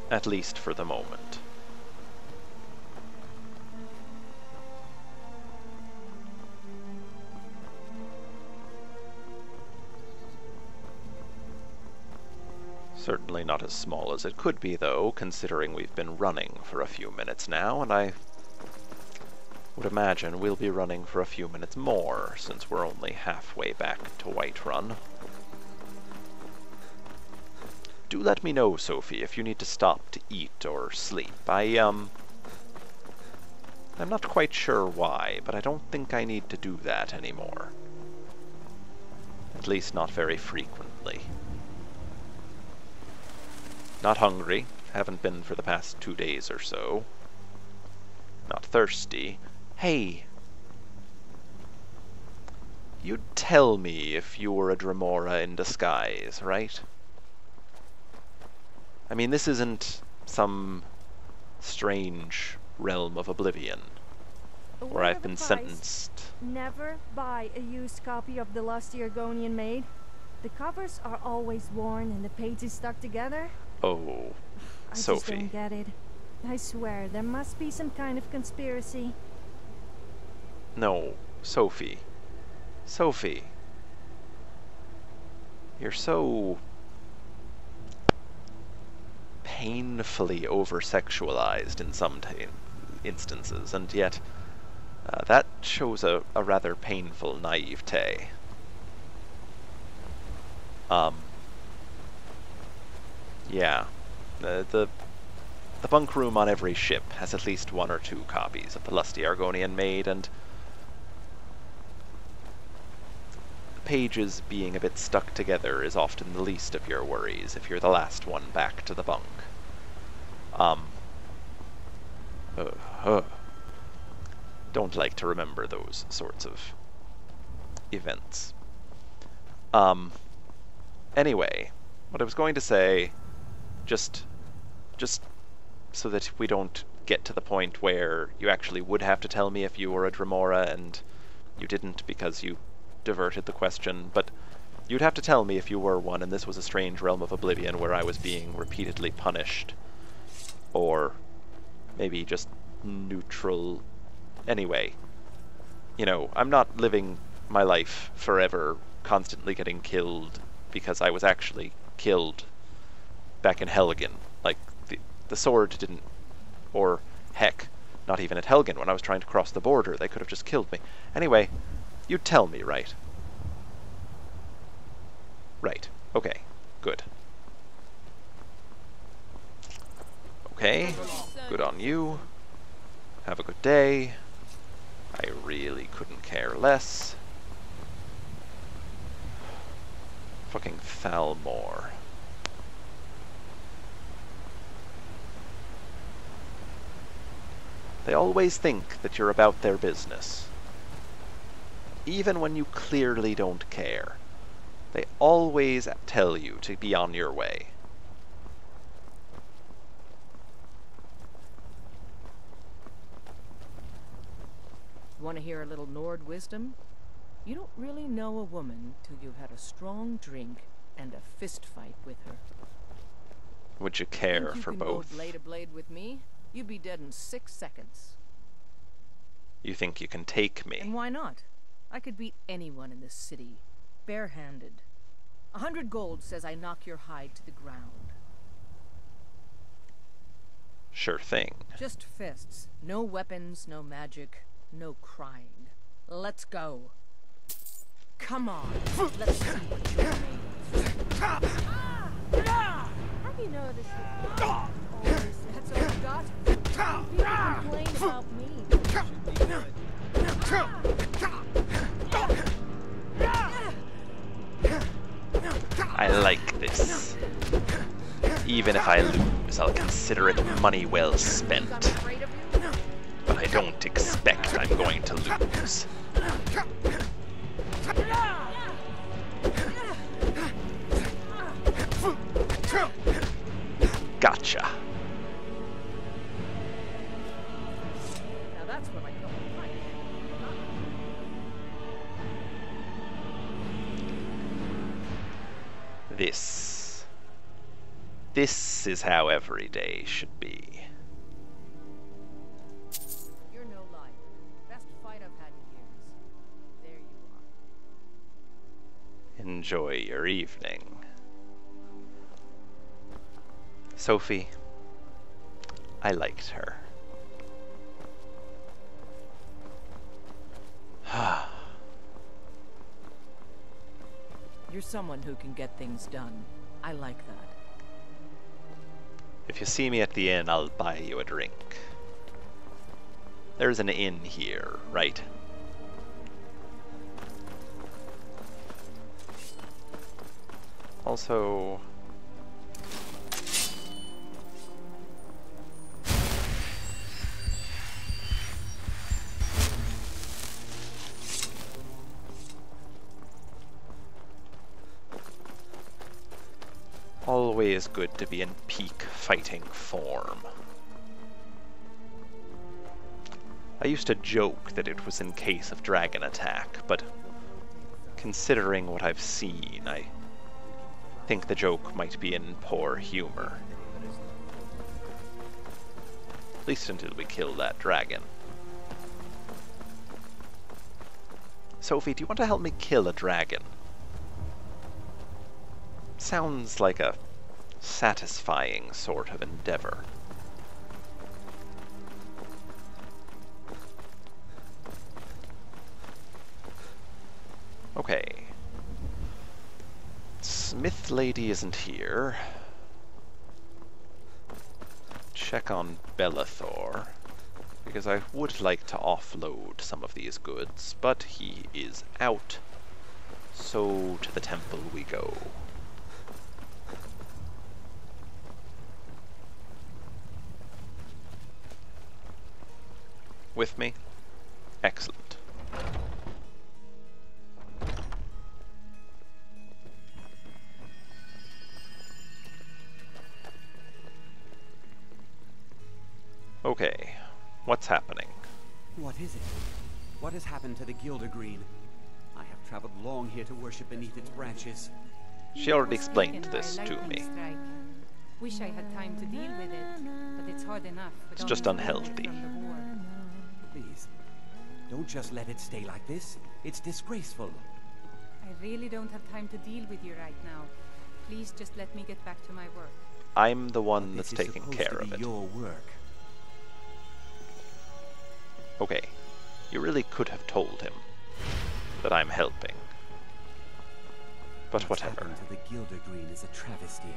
At least for the moment. Certainly not as small as it could be, though, considering we've been running for a few minutes now, and I would imagine we'll be running for a few minutes more, since we're only halfway back to Whiterun. Do let me know, Sophie, if you need to stop to eat or sleep. I'm not quite sure why, but I don't think I need to do that anymore. At least not very frequently. Not hungry, haven't been for the past 2 days or so. Not thirsty, Hey. You'd tell me if you were a Dremora in disguise, right? I mean, this isn't some strange realm of oblivion where I've been sentenced. Never buy a used copy of The Lusty Argonian Maid. The covers are always worn and the pages stuck together. Oh, I just Sophie. don't get it. I swear, there must be some kind of conspiracy. No, Sophie. Sophie. You're so painfully over-sexualized in some instances, and yet that shows a rather painful naivete. Yeah. The bunk room on every ship has at least 1 or 2 copies of The Lusty Argonian Maid, and the pages being a bit stuck together is often the least of your worries if you're the last one back to the bunk. Don't like to remember those sorts of events. Anyway, what I was going to say, just so that we don't get to the point where you actually would have to tell me if you were a Dremora and you didn't because you diverted the question, but you'd have to tell me if you were one and this was a strange realm of oblivion where I was being repeatedly punished, or maybe just neutral. Anyway, you know, I'm not living my life forever constantly getting killed because I was actually killed back in Helgen. Like, the sword didn't, or heck, not even at Helgen when I was trying to cross the border. They could have just killed me. Anyway, you'd tell me, right? Right. Okay. Good. Okay. Good on you. Have a good day. I really couldn't care less. Fucking Thalmor. They always think that you're about their business. Even when you clearly don't care. They always tell you to be on your way. Want to hear a little Nord wisdom? You don't really know a woman till you've had a strong drink and a fist fight with her. Would you care Think you for can both? go blade to blade with me? You'd be dead in 6 seconds. You think you can take me? And why not? I could beat anyone in this city, barehanded. 100 gold says I knock your hide to the ground. Sure thing. Just fists. No weapons, no magic, no crying. Let's go. Come on. Let's see what you're made of. Have you noticed that that's all you got? People complain about me. I like this. Even if I lose, I'll consider it money well spent. I'm afraid of you? But I don't expect I'm going to lose. Gotcha. Now that's what I call a punch. This is how every day should be. You're no liar. Best fight I've had in years. There you are. Enjoy your evening. Sophie, I liked her. You're someone who can get things done. I like that. If you see me at the inn, I'll buy you a drink. There's an inn here, right? Also... always good to be in peak fighting form. I used to joke that it was in case of dragon attack, but considering what I've seen, I think the joke might be in poor humor. At least until we kill that dragon. Sophie, do you want to help me kill a dragon? Sounds like a satisfying sort of endeavor. Okay. Smith Lady isn't here. Check on Bellathor, because I would like to offload some of these goods, but he is out. So to the temple we go. With me? Excellent. Okay, what's happening? What is it? What has happened to the Gildergreen? I have traveled long here to worship beneath its branches. She already explained this to me. Wish I had time to deal with it, but it's hard enough. It's just unhealthy. Please, don't just let it stay like this. It's disgraceful. I really don't have time to deal with you right now. Please just let me get back to my work. I'm the one But that's this is taking supposed care to of be it. your work. Okay, you really could have told him that I'm helping. But What's whatever. happened to the Gildergreen is a travesty.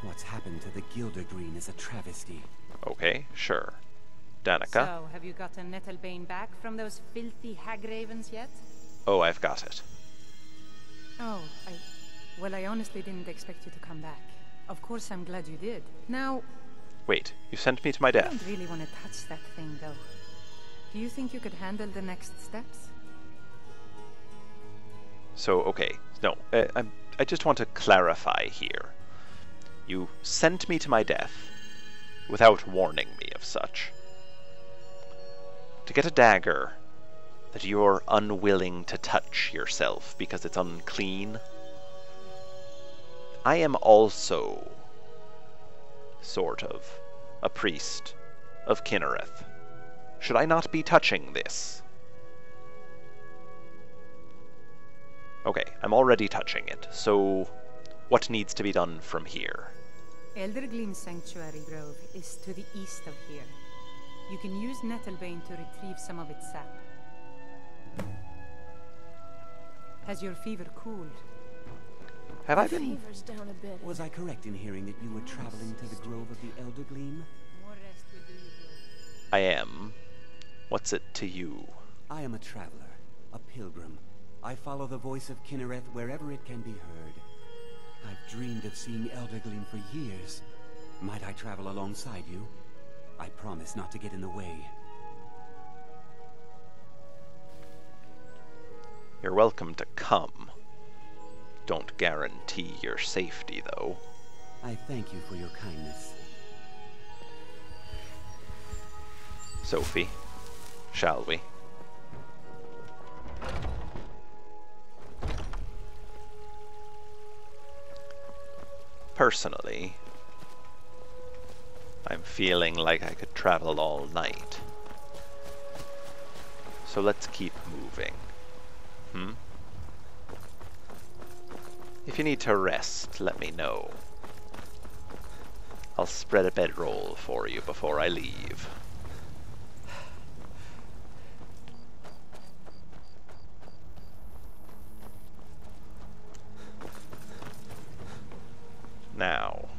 What's happened to the Gildergreen is a travesty. Okay, sure. Danica? So, have you gotten Nettlebane back from those filthy hag ravens yet? Oh, I've got it. Oh, well, I honestly didn't expect you to come back. Of course, I'm glad you did. Now, Wait, you sent me to my I death. don't really want to touch that thing, though. Do you think you could handle the next steps? So, okay, no, I just want to clarify here. You sent me to my death without warning me of such. To get a dagger that you're unwilling to touch yourself because it's unclean. I am also sort of a priest of Kinnereth. Should I not be touching this? Okay, I'm already touching it, so what needs to be done from here? Eldergleam Sanctuary Grove is to the east of here. You can use Nettlebane to retrieve some of its sap. Has your fever cooled? Have I been? Fever's down a bit. Was I correct in hearing that you were traveling to the Grove of the Eldergleam? More rest will do you good. I am. What's it to you? I am a traveler, a pilgrim. I follow the voice of Kinnereth wherever it can be heard. I've dreamed of seeing Eldergleam for years. Might I travel alongside you? I promise not to get in the way. You're welcome to come. Don't guarantee your safety, though. I thank you for your kindness. Sophie, shall we? Personally, I'm feeling like I could travel all night. So let's keep moving. If you need to rest, let me know. I'll spread a bedroll for you before I leave. Now,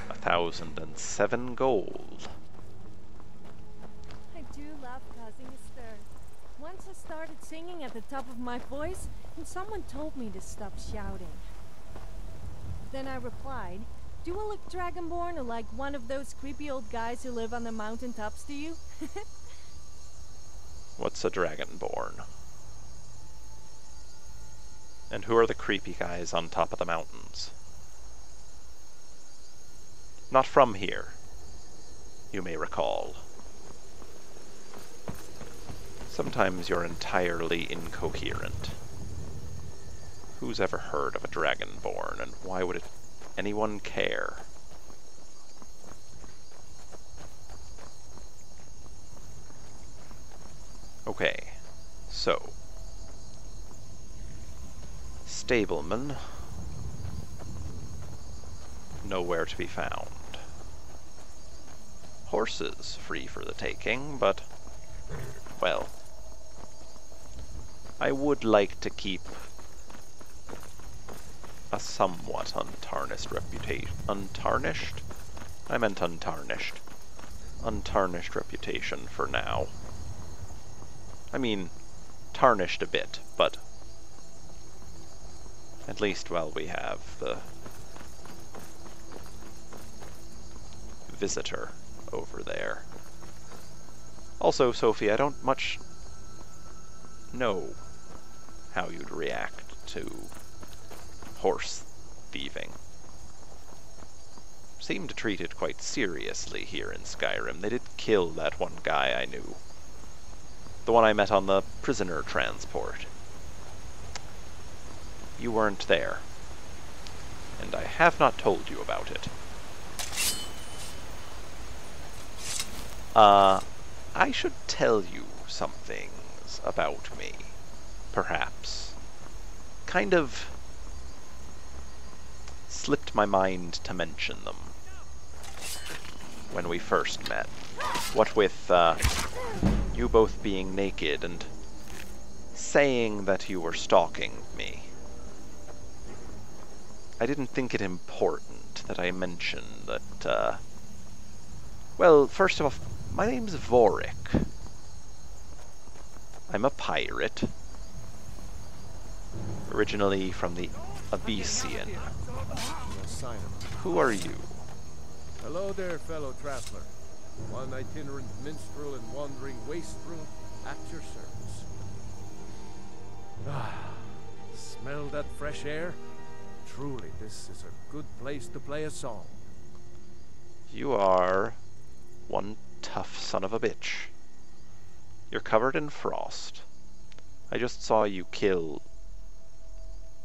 1,007 gold. I do love causing a stir. Once I started singing at the top of my voice, and someone told me to stop shouting. Then I replied, "Do I look dragonborn or like one of those creepy old guys who live on the mountaintops to you?" What's a dragonborn? And who are the creepy guys on top of the mountains? Not from here, you may recall. Sometimes you're entirely incoherent. Who's ever heard of a dragonborn, and why would anyone care? Okay, so... Stableman. Nowhere to be found. Horses free for the taking, but... well... I would like to keep a somewhat untarnished reputation. Untarnished? I meant untarnished. Untarnished reputation for now. I mean, tarnished a bit, but at least while we have the visitor over there. Also, Sophie, I don't much know how you'd react to horse thieving. Seem to treat it quite seriously here in Skyrim. They did kill that one guy I knew. The one I met on the prisoner transport. You weren't there. And I have not told you about it. I should tell you some things about me, perhaps. Kind of slipped my mind to mention them when we first met. What with, you both being naked and saying that you were stalking me. I didn't think it important that I mention that, well, first of all, my name's Vorik. I'm a pirate. Originally from the Abyssian. Who are you? Hello there, fellow traveler. One itinerant minstrel and wandering wastrel at your service. Ah, smell that fresh air? Truly, this is a good place to play a song. You are one tough son of a bitch. You're covered in frost. I just saw you kill,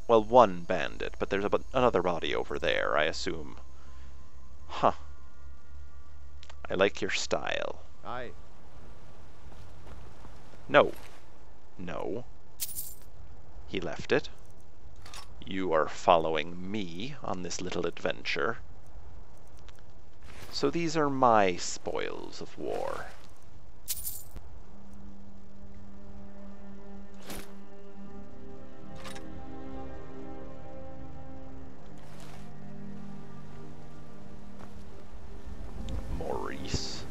well, one bandit, but there's another body over there, I assume. Huh. I like your style. Aye. No. No. He left it. You are following me on this little adventure. So these are my spoils of war. Maurice.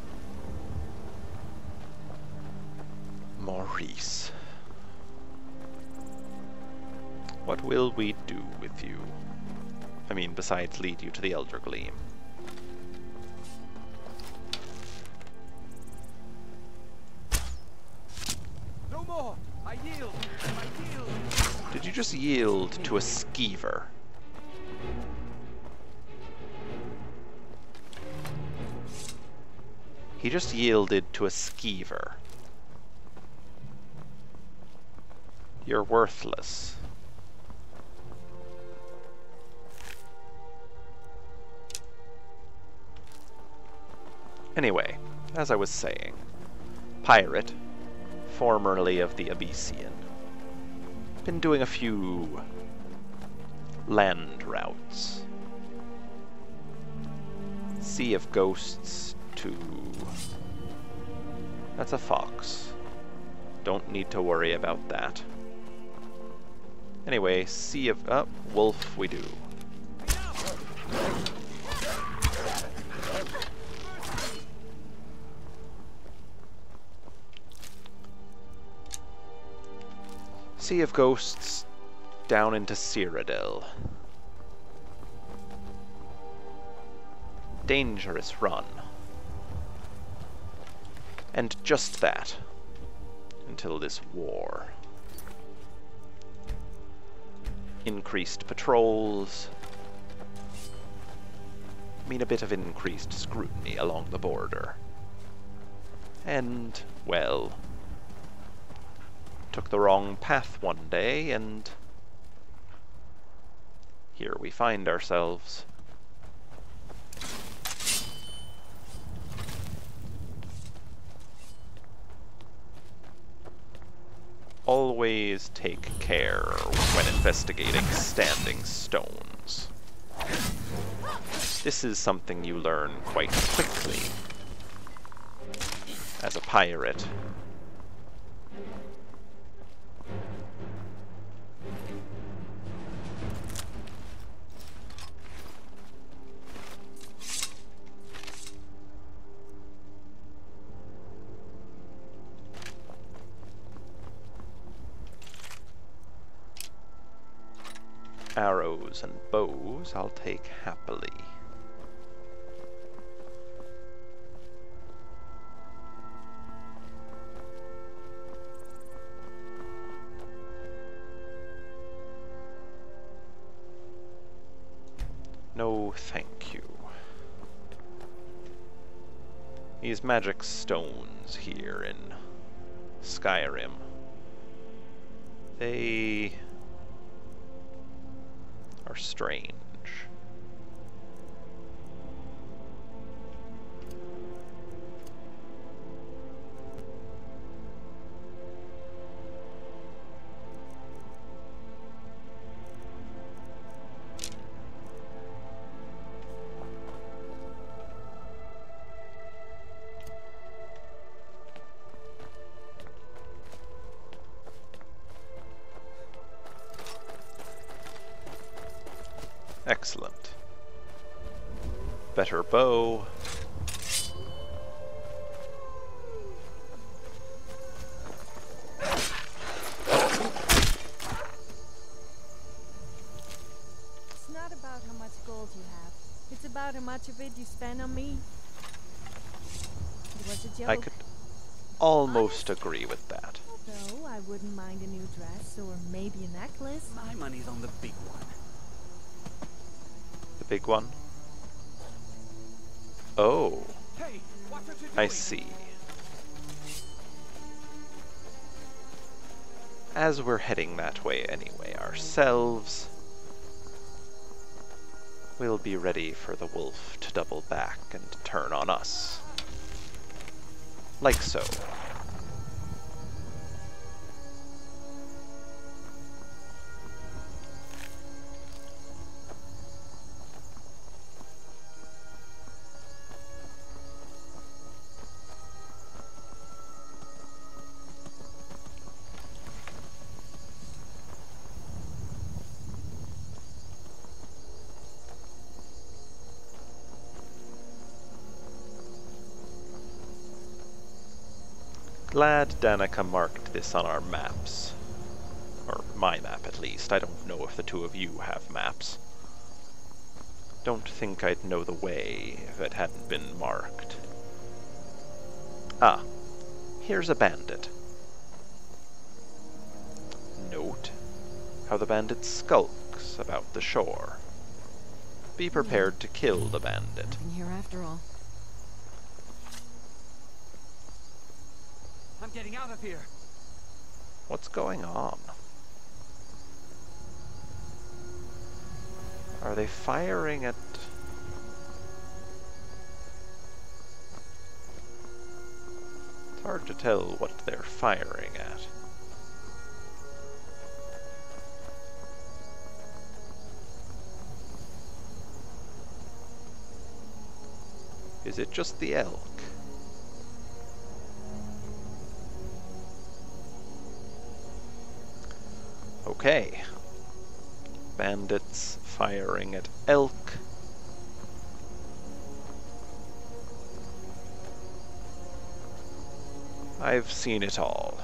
Maurice. What will we do with you? I mean, besides lead you to the Elder Gleam. No more! I yield! I yield! Did you just yield to a skeever? He just yielded to a skeever. You're worthless. Anyway, as I was saying, pirate, formerly of the Abyssian. Been doing a few land routes. Sea of Ghosts to... That's a fox. Don't need to worry about that. Anyway, Sea of... wolf we do. Sea of Ghosts down into Cyrodiil. Dangerous run. And just that. until this war. Increased patrols mean a bit of increased scrutiny along the border. And, well, took the wrong path one day, and here we find ourselves. Always take care when investigating standing stones. This is something you learn quite quickly as a pirate. Arrows and bows I'll take happily. No, thank you. These magic stones here in Skyrim, they are strange. Excellent. Better bow. It's not about how much gold you have. It's about how much of it you spend on me. It was a joke. I could almost agree with that. Although I wouldn't mind a new dress or maybe a necklace. My money's on the big one. The big one? Oh, Hey, what are you doing? I see. As we're heading that way anyway ourselves, we'll be ready for the wolf to double back and turn on us. Like so. Glad Danica marked this on our maps. Or my map, at least. I don't know if the two of you have maps. Don't think I'd know the way if it hadn't been marked. Ah, here's a bandit. Note how the bandit skulks about the shore. Be prepared to kill the bandit. Nothing here after all. I'm getting out of here. What's going on? Are they firing at... It's hard to tell what they're firing at. Is it just the elk? Okay. Bandits firing at elk. I've seen it all.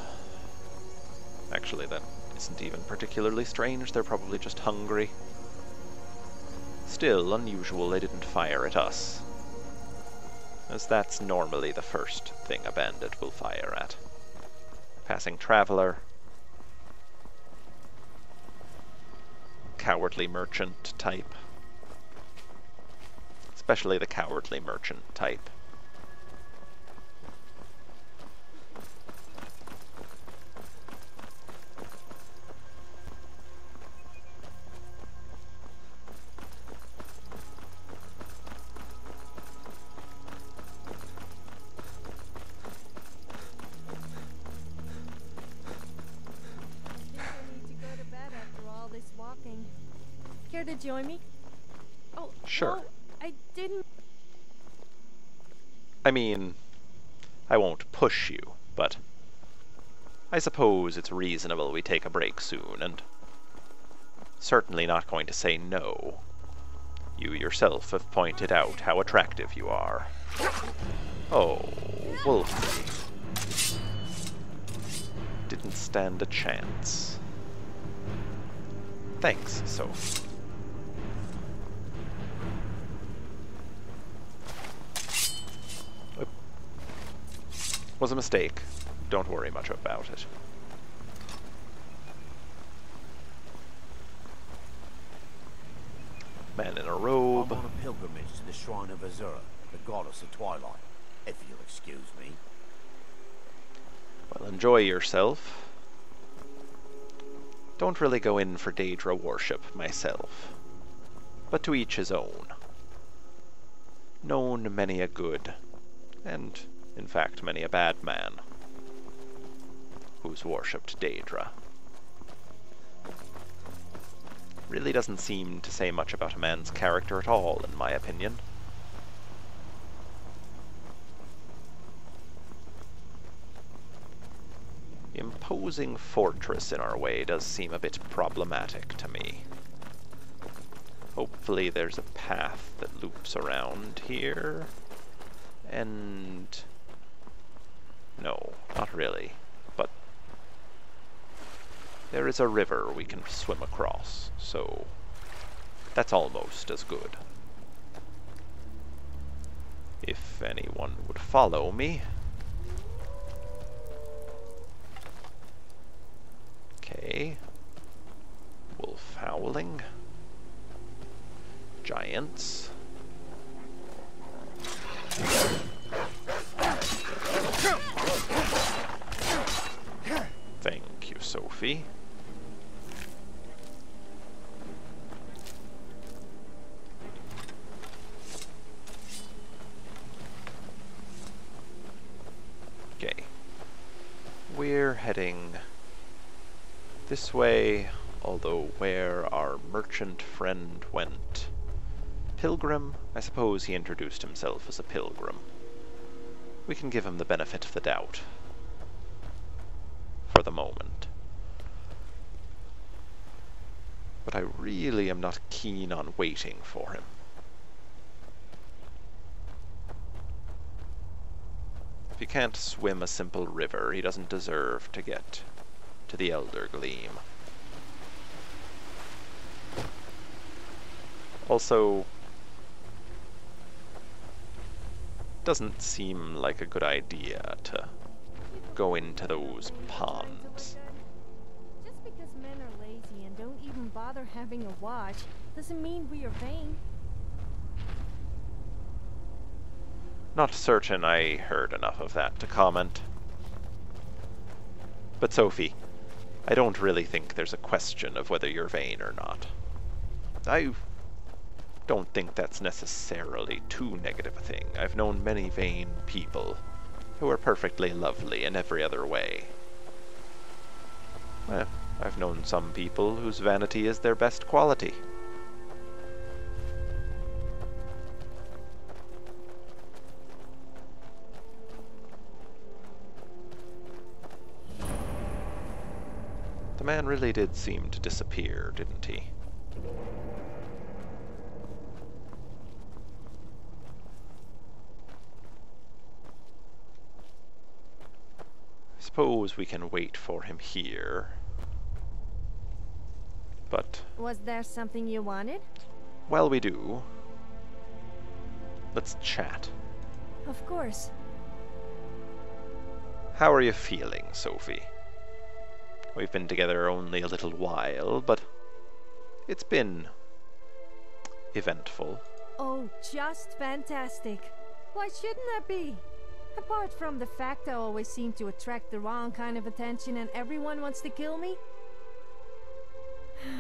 Actually, that isn't even particularly strange. They're probably just hungry. Still unusual they didn't fire at us, as that's normally the first thing a bandit will fire at. Passing traveler. Cowardly merchant type. Especially the cowardly merchant type. Care to join me? Oh, Sure. no, I didn't. I mean, I won't push you, but I suppose it's reasonable we take a break soon, and certainly not going to say no. You yourself have pointed out how attractive you are. Oh, Wolfie. Didn't stand a chance. Thanks, Sophie. Was a mistake. Don't worry much about it. Man in a robe. I'm on a pilgrimage to the shrine of Azura, the goddess of twilight, if you'll excuse me. Well, enjoy yourself. Don't really go in for Daedra worship myself, but to each his own. Known many a good, and in fact many a bad man, who's worshipped Daedra. Really doesn't seem to say much about a man's character at all, in my opinion. The imposing fortress in our way does seem a bit problematic to me. Hopefully there's a path that loops around here. And no, not really. But there is a river we can swim across, so that's almost as good. If anyone would follow me. Okay. Wolf howling. Giants. Thank you, Sophie. Okay. We're heading this way, although where our merchant friend went. Pilgrim? I suppose he introduced himself as a pilgrim. We can give him the benefit of the doubt. For the moment. But I really am not keen on waiting for him. If he can't swim a simple river, he doesn't deserve to get to the Elder Gleam. Also, doesn't seem like a good idea to go into those ponds. Just because men are lazy and don't even bother having a watch doesn't mean we are vain. Not certain I heard enough of that to comment. But Sophie, I don't really think there's a question of whether you're vain or not. I don't think that's necessarily too negative a thing. I've known many vain people who are perfectly lovely in every other way. I've known some people whose vanity is their best quality. The man really did seem to disappear, didn't he? Suppose we can wait for him here. But Was there something you wanted? while we do, let's chat. Of course. How are you feeling, Sophie? We've been together only a little while, but it's been eventful. Oh, just fantastic. Why shouldn't that be? Apart from the fact I always seem to attract the wrong kind of attention and everyone wants to kill me.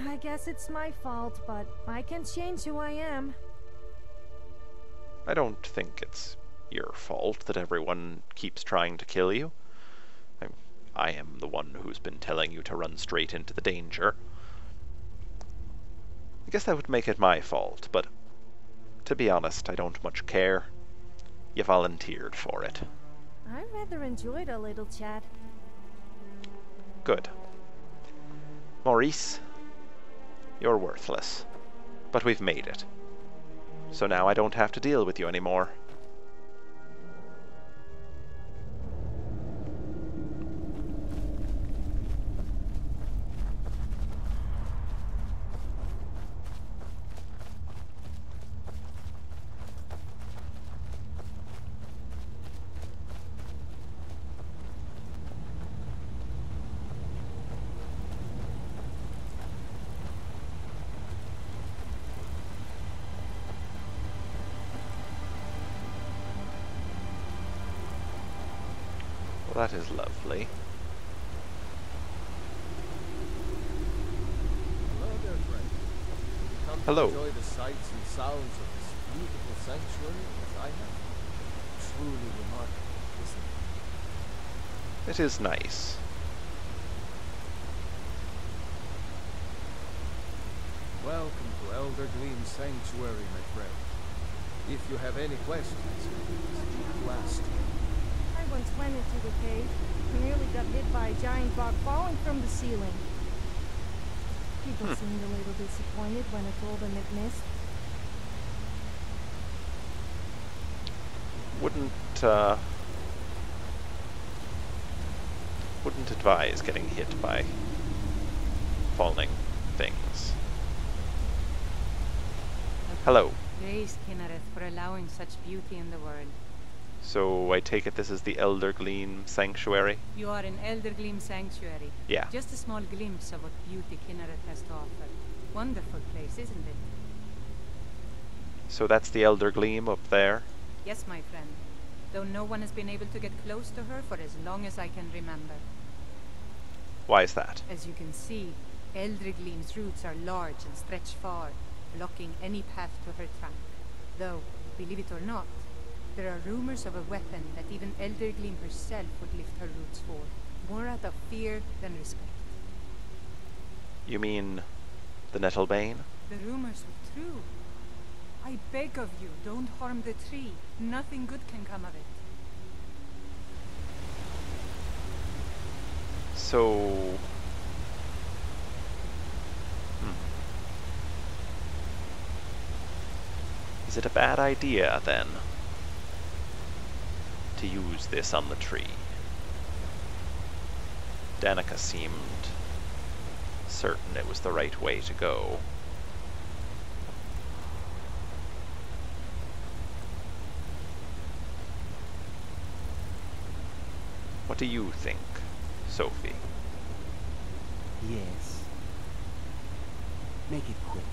I guess it's my fault, but I can change who I am. I don't think it's your fault that everyone keeps trying to kill you. I am the one who's been telling you to run straight into the danger. I guess that would make it my fault, but to be honest, I don't much care. You volunteered for it. I rather enjoyed a little chat. Good. Maurice, you're worthless, but we've made it. So now I don't have to deal with you anymore. Well, that is lovely. Hello there, friend. You come Hello. to enjoy the sights and sounds of this beautiful sanctuary as I have? Truly remarkable, isn't it? It is nice. Welcome to Elder Gleam Sanctuary, my friend. If you have any questions, you ask. I once went into the cave and nearly got hit by a giant rock falling from the ceiling. People seemed a little disappointed when I told them it missed. Wouldn't advise getting hit by falling things. Hello. Praise Kinnereth for allowing such beauty in the world. So I take it this is the Elder Gleam Sanctuary? You are in Elder Gleam Sanctuary. Yeah. Just a small glimpse of what beauty Kinnereth has to offer. Wonderful place, isn't it? So that's the Elder Gleam up there? Yes, my friend. Though no one has been able to get close to her for as long as I can remember. Why is that? As you can see, Elder Gleam's roots are large and stretch far, blocking any path to her trunk. Though, believe it or not, there are rumors of a weapon that even Elder Gleam herself would lift her roots for, more out of fear than respect. You mean the Nettlebane? The rumors are true. I beg of you, don't harm the tree. Nothing good can come of it. So... Is it a bad idea, then, to use this on the tree? Danica seemed certain it was the right way to go. What do you think, Sophie? Yes. Make it quick.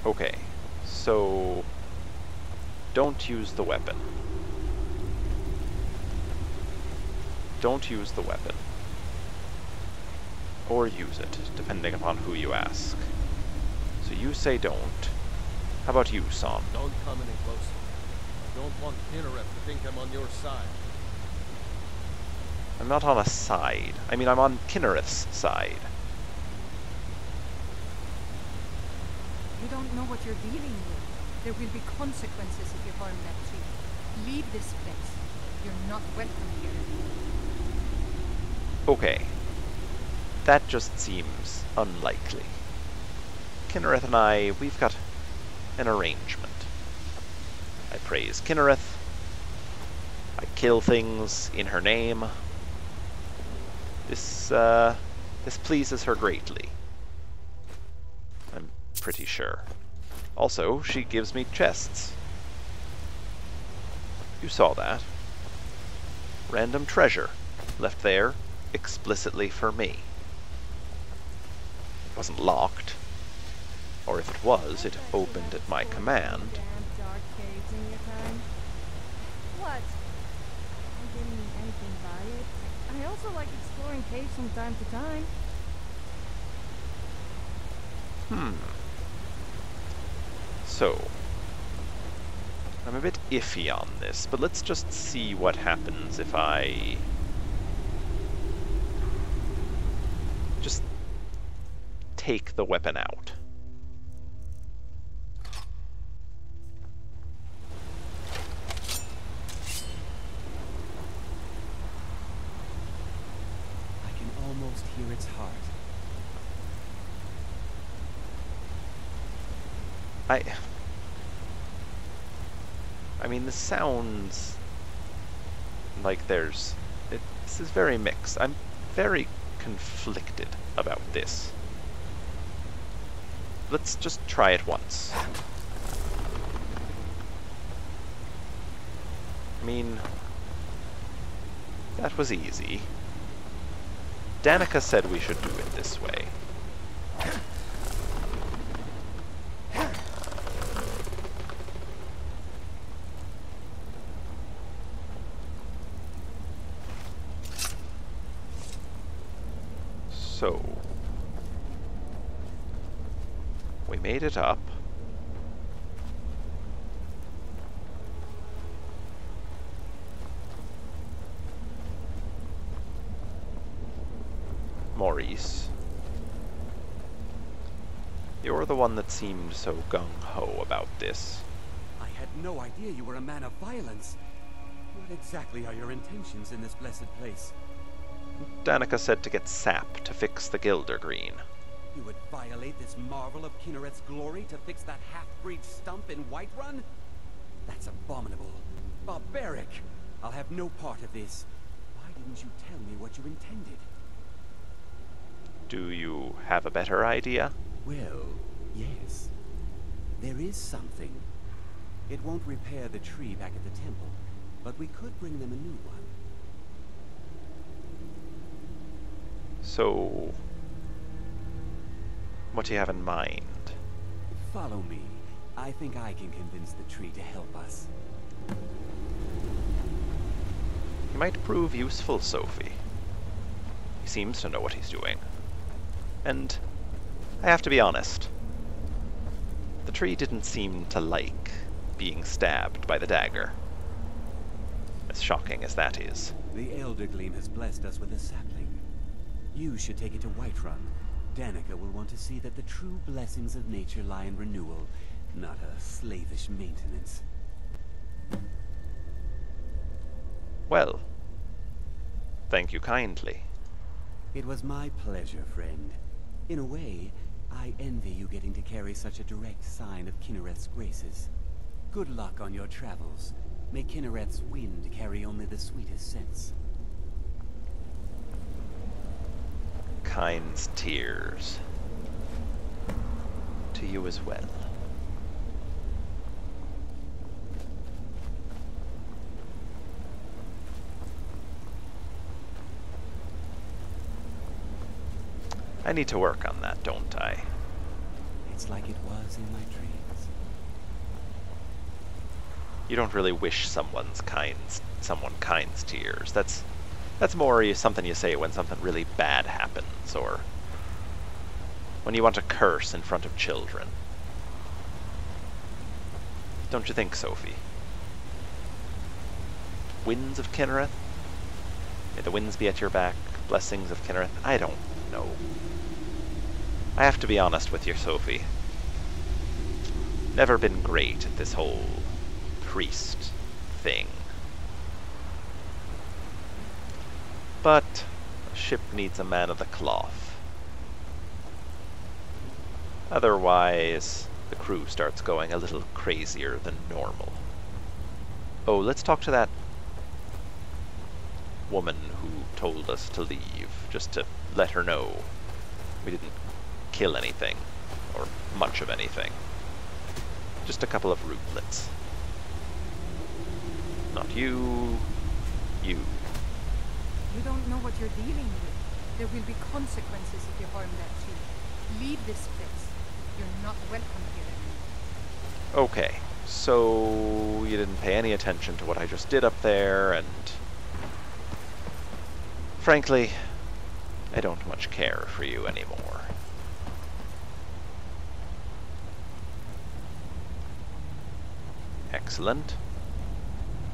Okay, so don't use the weapon. Don't use the weapon. Or use it, depending upon who you ask. So you say don't. How about you, Son? Don't come any closer. I don't want Kinnereth to think I'm on your side. I'm not on a side. I mean, I'm on Kinnereth's side. You don't know what you're dealing with. There will be consequences if you harm that tree. Leave this place. You're not welcome here. Okay. That just seems unlikely. Kinnereth and I, we've got an arrangement. I praise Kinnereth. I kill things in her name. This pleases her greatly. I'm pretty sure. Also, she gives me chests. You saw that. Random treasure. left there explicitly for me. It wasn't locked. Or if it was, it opened at my command. Damn dark caves in your time. What? I didn't mean anything by it. I also like exploring caves from time to time. So, I'm a bit iffy on this, but let's just see what happens if I just take the weapon out. I can almost hear its heart. I mean, this sounds like this is very mixed. I'm very conflicted about this. Let's just try it once. I mean, that was easy. Danica said we should do it this way. So, we made it up. Maurice, you're the one that seemed so gung-ho about this. I had no idea you were a man of violence. What exactly are your intentions in this blessed place? Danica said to get sap to fix the Gildergreen. You would violate this marvel of Kinnereth's glory to fix that half-breed stump in Whiterun? That's abominable. Barbaric! I'll have no part of this. Why didn't you tell me what you intended? Do you have a better idea? Well, yes. There is something. It won't repair the tree back at the temple, but we could bring them a new one. So, what do you have in mind? Follow me. I think I can convince the tree to help us. He might prove useful, Sophie. He seems to know what he's doing. And I have to be honest. The tree didn't seem to like being stabbed by the dagger. As shocking as that is. The Elder Gleam has blessed us with a sapling. You should take it to Whiterun. Danica will want to see that the true blessings of nature lie in renewal, not a slavish maintenance. Well, thank you kindly. It was my pleasure, friend. In a way, I envy you getting to carry such a direct sign of Kinnereth's graces. Good luck on your travels. May Kinnereth's wind carry only the sweetest scents. Kind's tears. To you as well. I need to work on that, don't I? It's like it was in my dreams. You don't really wish someone kind's tears. That's more something you say when something really bad happens, or when you want to curse in front of children. Don't you think, Sophie? Winds of Kinnereth? May the winds be at your back, blessings of Kinnereth? I don't know. I have to be honest with you, Sophie. Never been great at this whole priest thing. But a ship needs a man of the cloth. Otherwise, the crew starts going a little crazier than normal. Oh, let's talk to that woman who told us to leave, just to let her know we didn't kill anything, or much of anything. Just a couple of rootlets. Not you, you. You don't know what you're dealing with. There will be consequences if you harm that tree. Leave this place. You're not welcome here anymore. Okay, so you didn't pay any attention to what I just did up there, and frankly, I don't much care for you anymore. Excellent.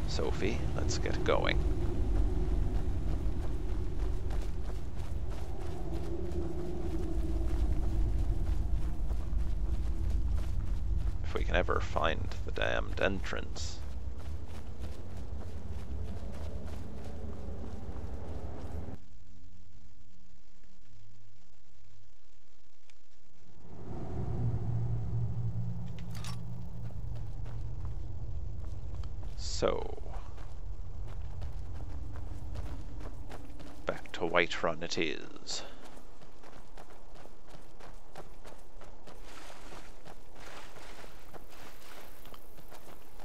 Sophie, let's get going. If we can ever find the damned entrance. So, back to Whiterun it is.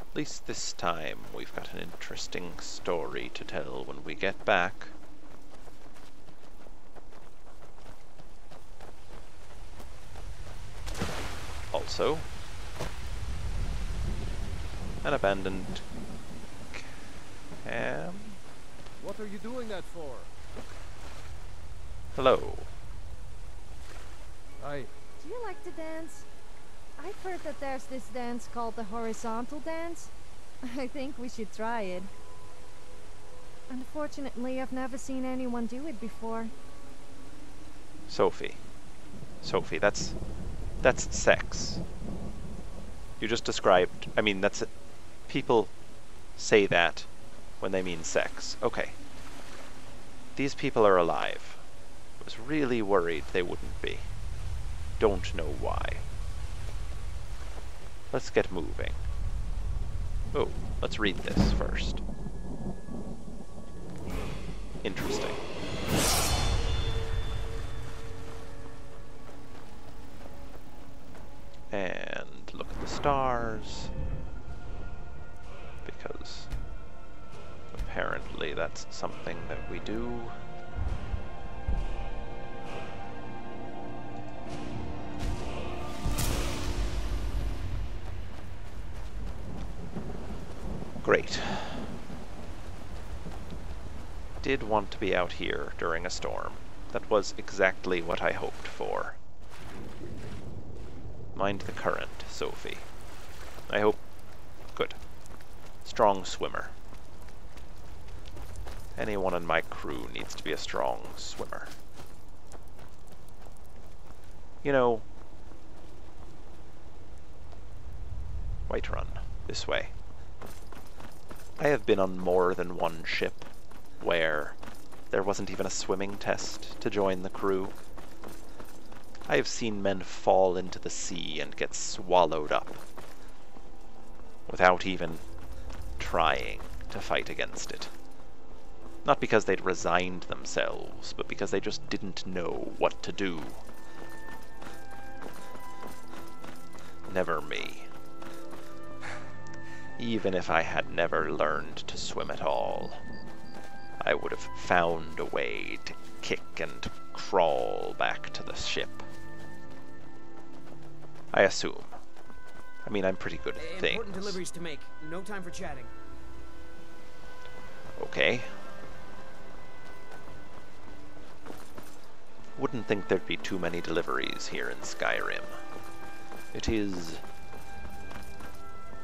At least this time we've got an interesting story to tell when we get back. Also, an abandoned camp. What are you doing that for? Hello. I... Do you like to dance? I've heard that there's this dance called the horizontal dance. I think we should try it. Unfortunately, I've never seen anyone do it before. Sophie. Sophie, that's sex. You just described, I mean, that's it. People say that when they mean sex. Okay. These people are alive. I was really worried they wouldn't be. Don't know why. Let's get moving. Oh, let's read this first. Interesting. And look at the stars. Because apparently that's something that we do. Great. Did want to be out here during a storm. That was exactly what I hoped for. Mind the current, Sophie. I hope... Good. Strong swimmer. Anyone in my crew needs to be a strong swimmer. You know... Whiterun, this way. I have been on more than one ship where there wasn't even a swimming test to join the crew. I have seen men fall into the sea and get swallowed up without even trying to fight against it. Not because they'd resigned themselves, but because they just didn't know what to do. Never me. Even if I had never learned to swim at all, I would have found a way to kick and crawl back to the ship. I assume. I mean, I'm pretty good at things. Important deliveries to make. No time for chatting. Okay. Wouldn't think there'd be too many deliveries here in Skyrim. It is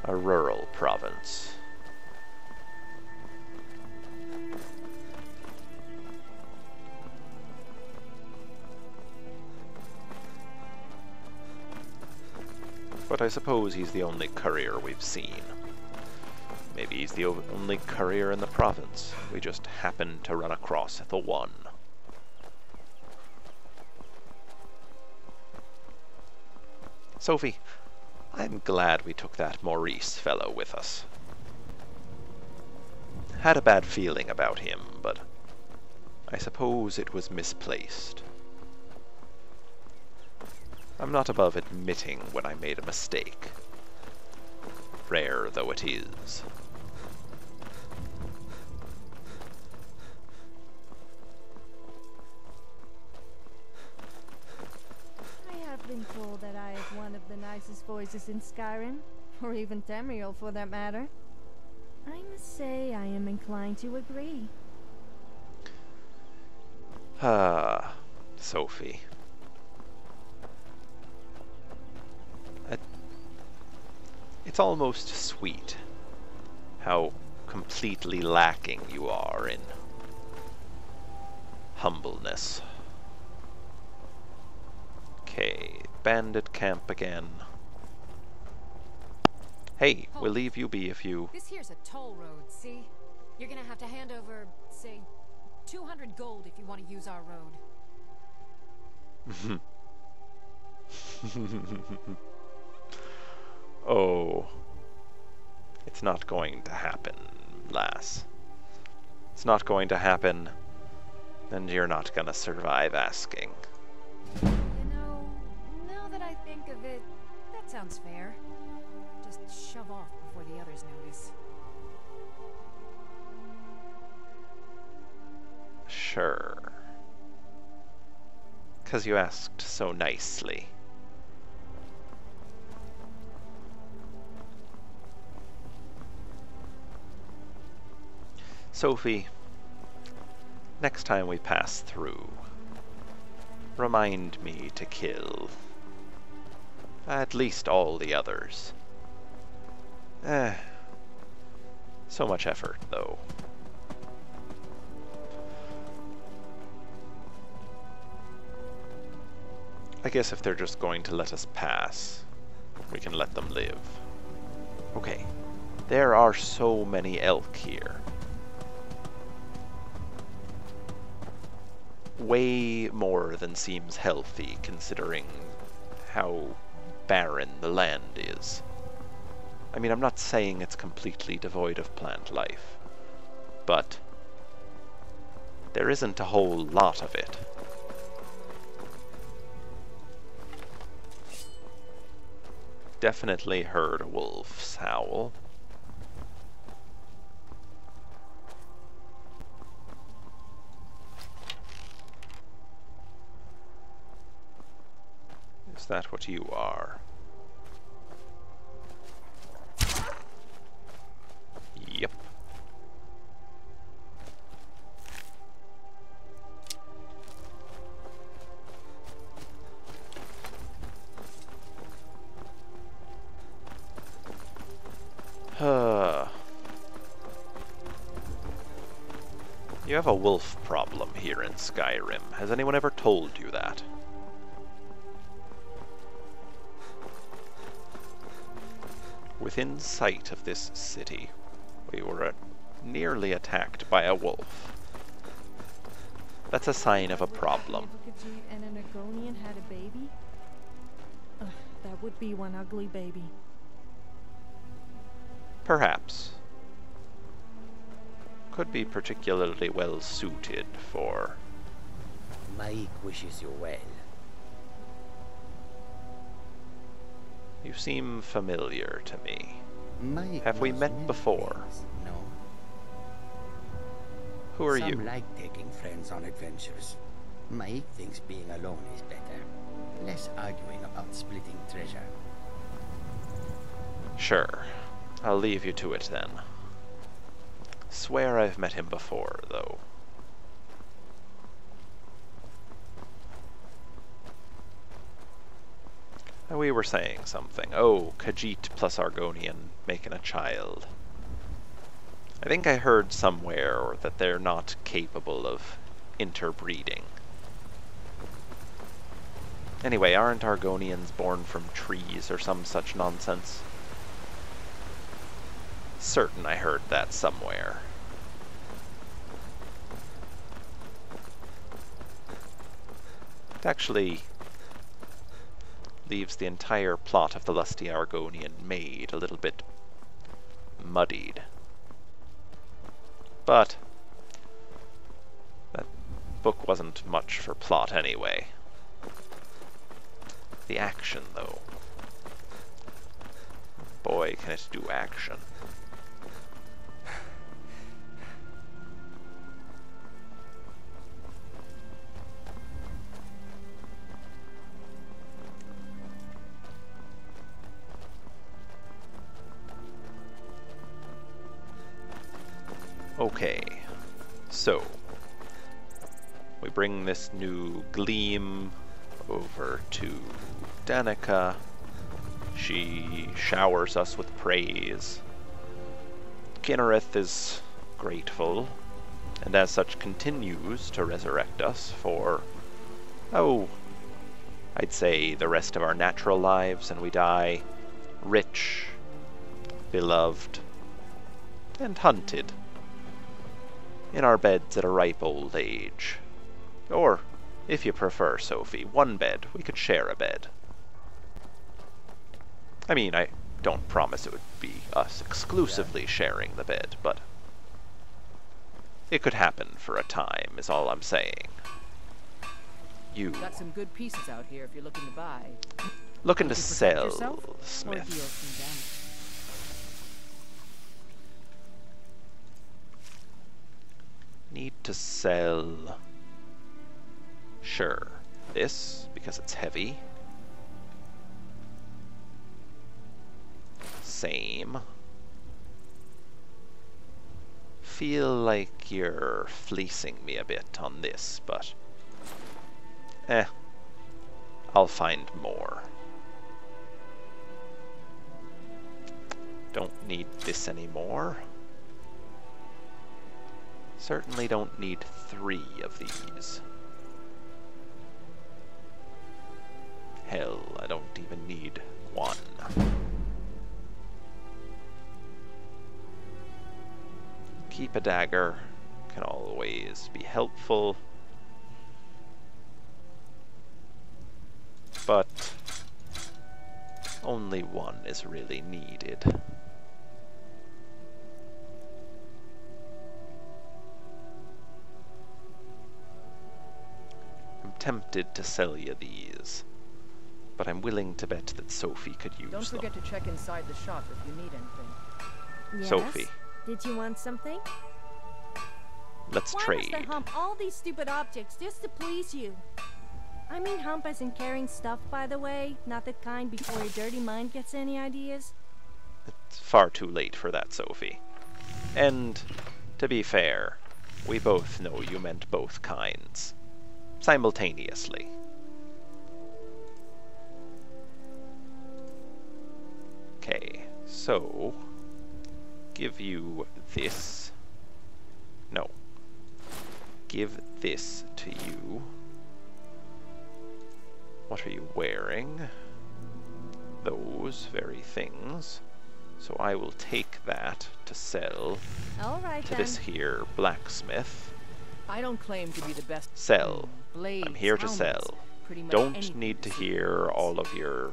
a rural province. But I suppose he's the only courier we've seen. Maybe he's the only courier in the province. We just happened to run across the one. Sophie, I'm glad we took that Maurice fellow with us. Had a bad feeling about him, but I suppose it was misplaced. I'm not above admitting when I made a mistake, rare though it is. I've been told that I have one of the nicest voices in Skyrim, or even Tamriel for that matter. I must say I am inclined to agree. Ah, Sophie. It's almost sweet how completely lacking you are in humbleness. Okay, bandit camp again. Hey, we'll leave you be if you... This here's a toll road, see? You're gonna have to hand over, say, 200 gold if you want to use our road. Oh. It's not going to happen, lass. It's not going to happen, and you're not gonna survive asking. You know, now that I think of it, that sounds fair. Just shove off before the others notice. Sure. 'Cause you asked so nicely. Sophie, next time we pass through, remind me to kill at least all the others. So much effort, though. I guess if they're just going to let us pass, we can let them live. Okay, there are so many elk here. Way more than seems healthy, considering how barren the land is. I mean, I'm not saying it's completely devoid of plant life, but there isn't a whole lot of it. Definitely heard a wolf's howl. Is that what you are? Yep. You have a wolf problem here in Skyrim. Has anyone ever told you that? Within sight of this city, we were nearly attacked by a wolf. That's a sign of a problem. If and an Argonian had a baby? That would be one ugly baby. Perhaps. Could be particularly well suited for... Maik wishes you well. You seem familiar to me. Maik Have we knows met many before? things, no? Who are Some you? like taking friends on adventures. Maik thinks being alone is better. Less arguing about splitting treasure. Sure. I'll leave you to it then. Swear I've met him before, though. We were saying something. Oh, Khajiit plus Argonian making a child. I think I heard somewhere that they're not capable of interbreeding. Anyway, aren't Argonians born from trees or some such nonsense? Certain I heard that somewhere. It actually leaves the entire plot of the Lusty Argonian Maid a little bit muddied. But that book wasn't much for plot anyway. The action, though. Boy, can it do action. Okay, so we bring this new Gleam over to Danica. She showers us with praise. Kinnereth is grateful, and as such continues to resurrect us for, oh, I'd say the rest of our natural lives, and we die rich, beloved, and hunted in our beds at a ripe old age. Or, if you prefer, Sophie, one bed. We could share a bed. I mean, I don't promise it would be us exclusively sharing the bed, but it could happen for a time, is all I'm saying. You Got some good pieces out here if you're looking to buy. looking to Need protect sell, yourself, or Smith. deal some damage? Need to sell. Sure. This, because it's heavy. Same. Feel like you're fleecing me a bit on this, but I'll find more. Don't need this anymore. Certainly don't need 3 of these. Hell, I don't even need 1. Keep a dagger. Can always be helpful. But only 1 is really needed. I'm tempted to sell you these, but I'm willing to bet that Sophie could use them. Don't forget to check inside the shop if you need anything. Yes? Sophie, Did you want something? let's Why trade. must I hump all these stupid objects just to please you? I mean hump as in carrying stuff, by the way, not the kind before your dirty mind gets any ideas. It's far too late for that, Sophie. And, to be fair, we both know you meant both kinds. Simultaneously. Okay, so give you this. No. Give this to you. What are you wearing? Those very things. So I will take that to sell Alright to then. this here blacksmith. I don't claim to be the best. Sell. Blades, I'm here to helmets, sell. pretty much Don't anything need to see. hear all of your,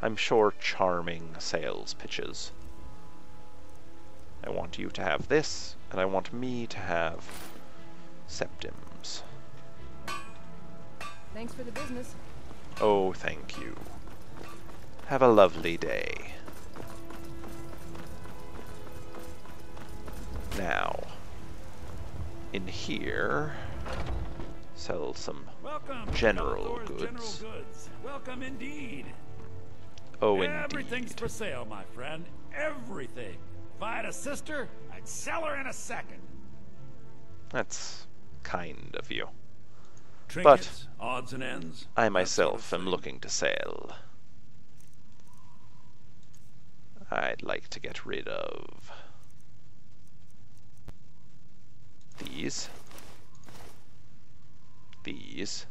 I'm sure, charming sales pitches. I want you to have this, and I want me to have septims. Thanks for the business. Oh, thank you. Have a lovely day. Now, in here, sell some Welcome, general Bellator's goods. General goods. Welcome indeed. Oh, Everything's indeed. for sale, my friend. Everything. If I had a sister, I'd sell her in a second. That's kind of you. Trinkets, odds and ends. I that myself sort of am thing. looking to sell. I'd like to get rid of these. These.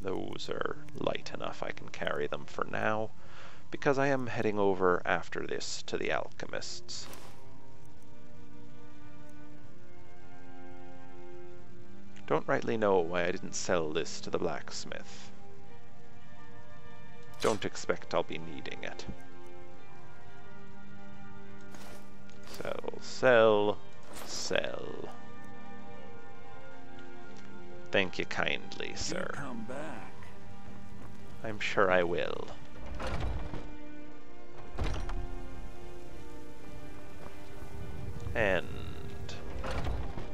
Those are light enough I can carry them for now, because I am heading over after this to the alchemists. Don't rightly know why I didn't sell this to the blacksmith. Don't expect I'll be needing it. Sell, sell, sell. Thank you kindly, sir. You come back. I'm sure I will. And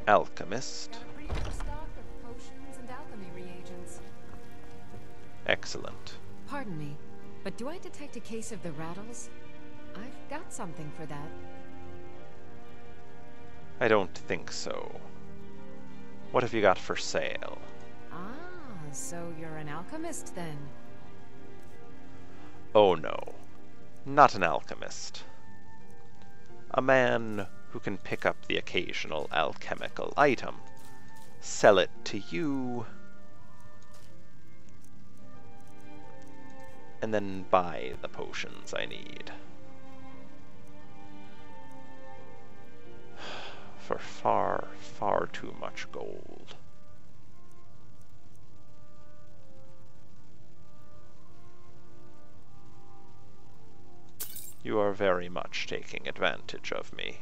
alchemist. Got a pretty good stock of potions and alchemy reagents. Excellent. Pardon me, but do I detect a case of the rattles? I've got something for that. I don't think so. What have you got for sale? Ah, so you're an alchemist then? Oh no, not an alchemist. A man who can pick up the occasional alchemical item, sell it to you, and then buy the potions I need. For far, far too much gold. You are very much taking advantage of me,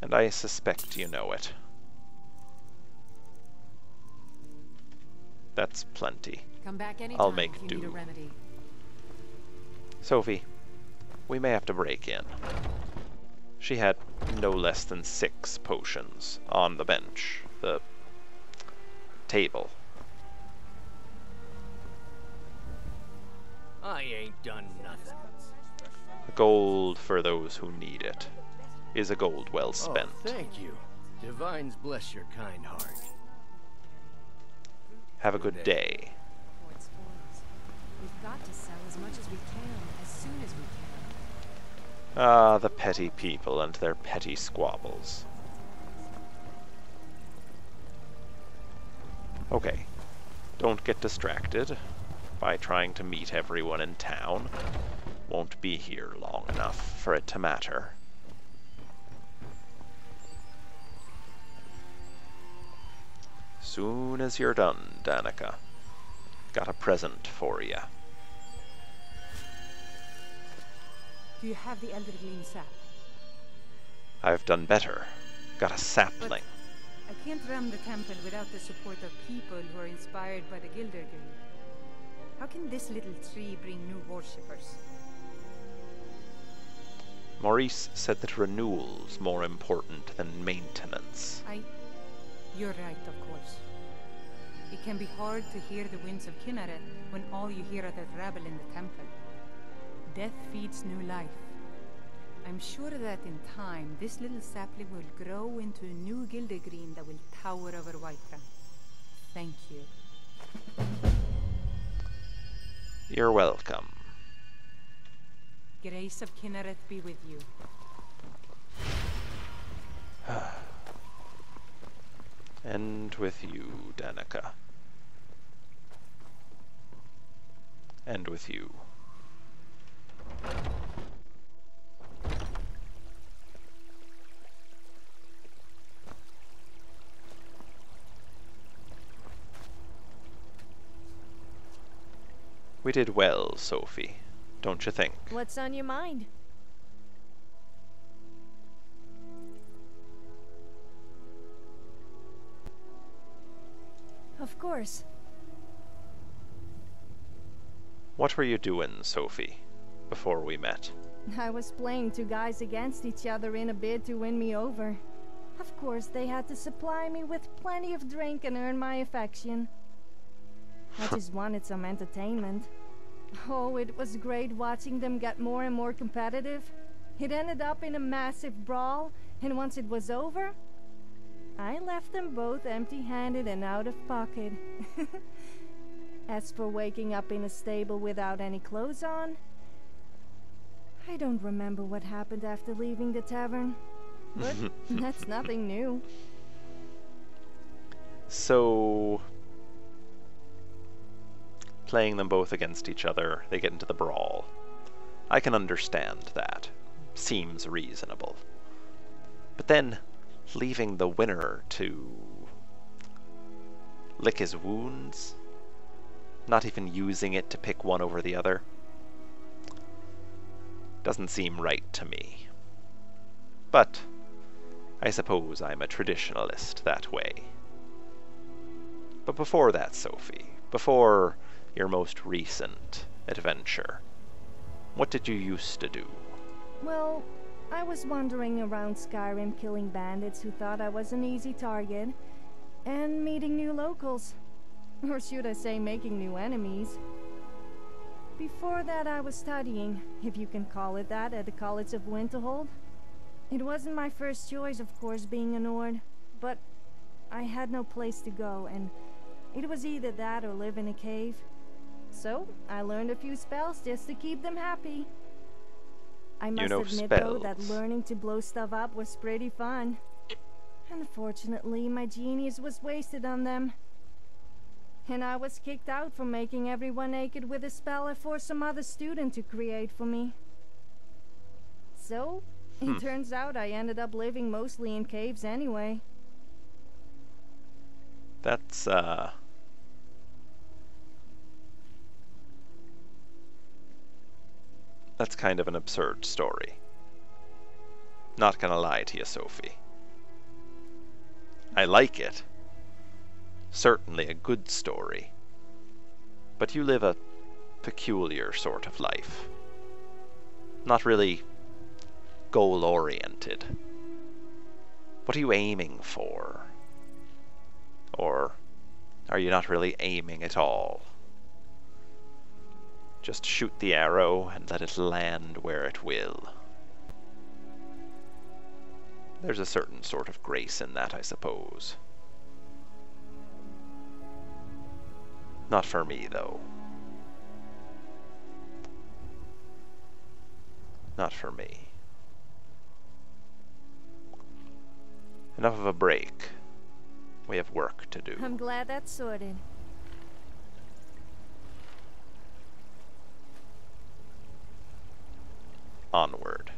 and I suspect you know it. That's plenty. Come back anytime I'll make if you do. need a remedy. Sophie, we may have to break in. She had no less than 6 potions on the bench, the table. I ain't done nothing. Gold for those who need it is a gold well spent. Oh, thank you. Divines bless your kind heart. Have a good day. Before it spoils. We've got to sell as much as we can, as soon as we can. Ah, the petty people and their petty squabbles. Okay, don't get distracted by trying to meet everyone in town. Won't be here long enough for it to matter. Soon as you're done, Danica. Got a present for you. Do you have the Eldergleam sap? I've done better. Got a sapling. I can't run the temple without the support of people who are inspired by the Gildergleam. How can this little tree bring new worshippers? Maurice said that renewal's more important than maintenance. You're right, of course. It can be hard to hear the winds of Kinneret when all you hear are the rabble in the temple. Death feeds new life. I'm sure that in time, this little sapling will grow into a new Gildergreen that will tower over Whiterun. Thank you. You're welcome. Grace of Kinneret be with you. And with you, Danica. And with you. We did well, Sophie, don't you think? What's on your mind? Of course. What were you doing, Sophie, before we met? I was playing 2 guys against each other in a bid to win me over. Of course, they had to supply me with plenty of drink and earn my affection. I just wanted some entertainment. Oh, it was great watching them get more and more competitive. It ended up in a massive brawl, and once it was over, I left them both empty-handed and out of pocket. As for waking up in a stable without any clothes on, I don't remember what happened after leaving the tavern. But that's nothing new. So, playing them both against each other, they get into the brawl. I can understand that. Seems reasonable. But then, leaving the winner to lick his wounds, not even using it to pick one over the other, doesn't seem right to me. But I suppose I'm a traditionalist that way. But before that, Sophie, before your most recent adventure, what did you used to do? Well, I was wandering around Skyrim killing bandits who thought I was an easy target, and meeting new locals. Or should I say making new enemies. Before that, I was studying, if you can call it that, at the College of Winterhold. It wasn't my first choice, of course, being a Nord, but I had no place to go, and it was either that or live in a cave. So, I learned a few spells just to keep them happy. I must admit, though, that learning to blow stuff up was pretty fun. Unfortunately, my genius was wasted on them. And I was kicked out for making everyone naked with a spell I forced some other student to create for me. So, it turns out I ended up living mostly in caves anyway. That's kind of an absurd story. Not gonna lie to you, Sophie. I like it. Certainly a good story. But you live a peculiar sort of life. Not really goal-oriented. What are you aiming for? Or are you not really aiming at all? Just shoot the arrow and let it land where it will. There's a certain sort of grace in that, I suppose. Not for me, though. Not for me. Enough of a break. We have work to do. I'm glad that's sorted. Onward.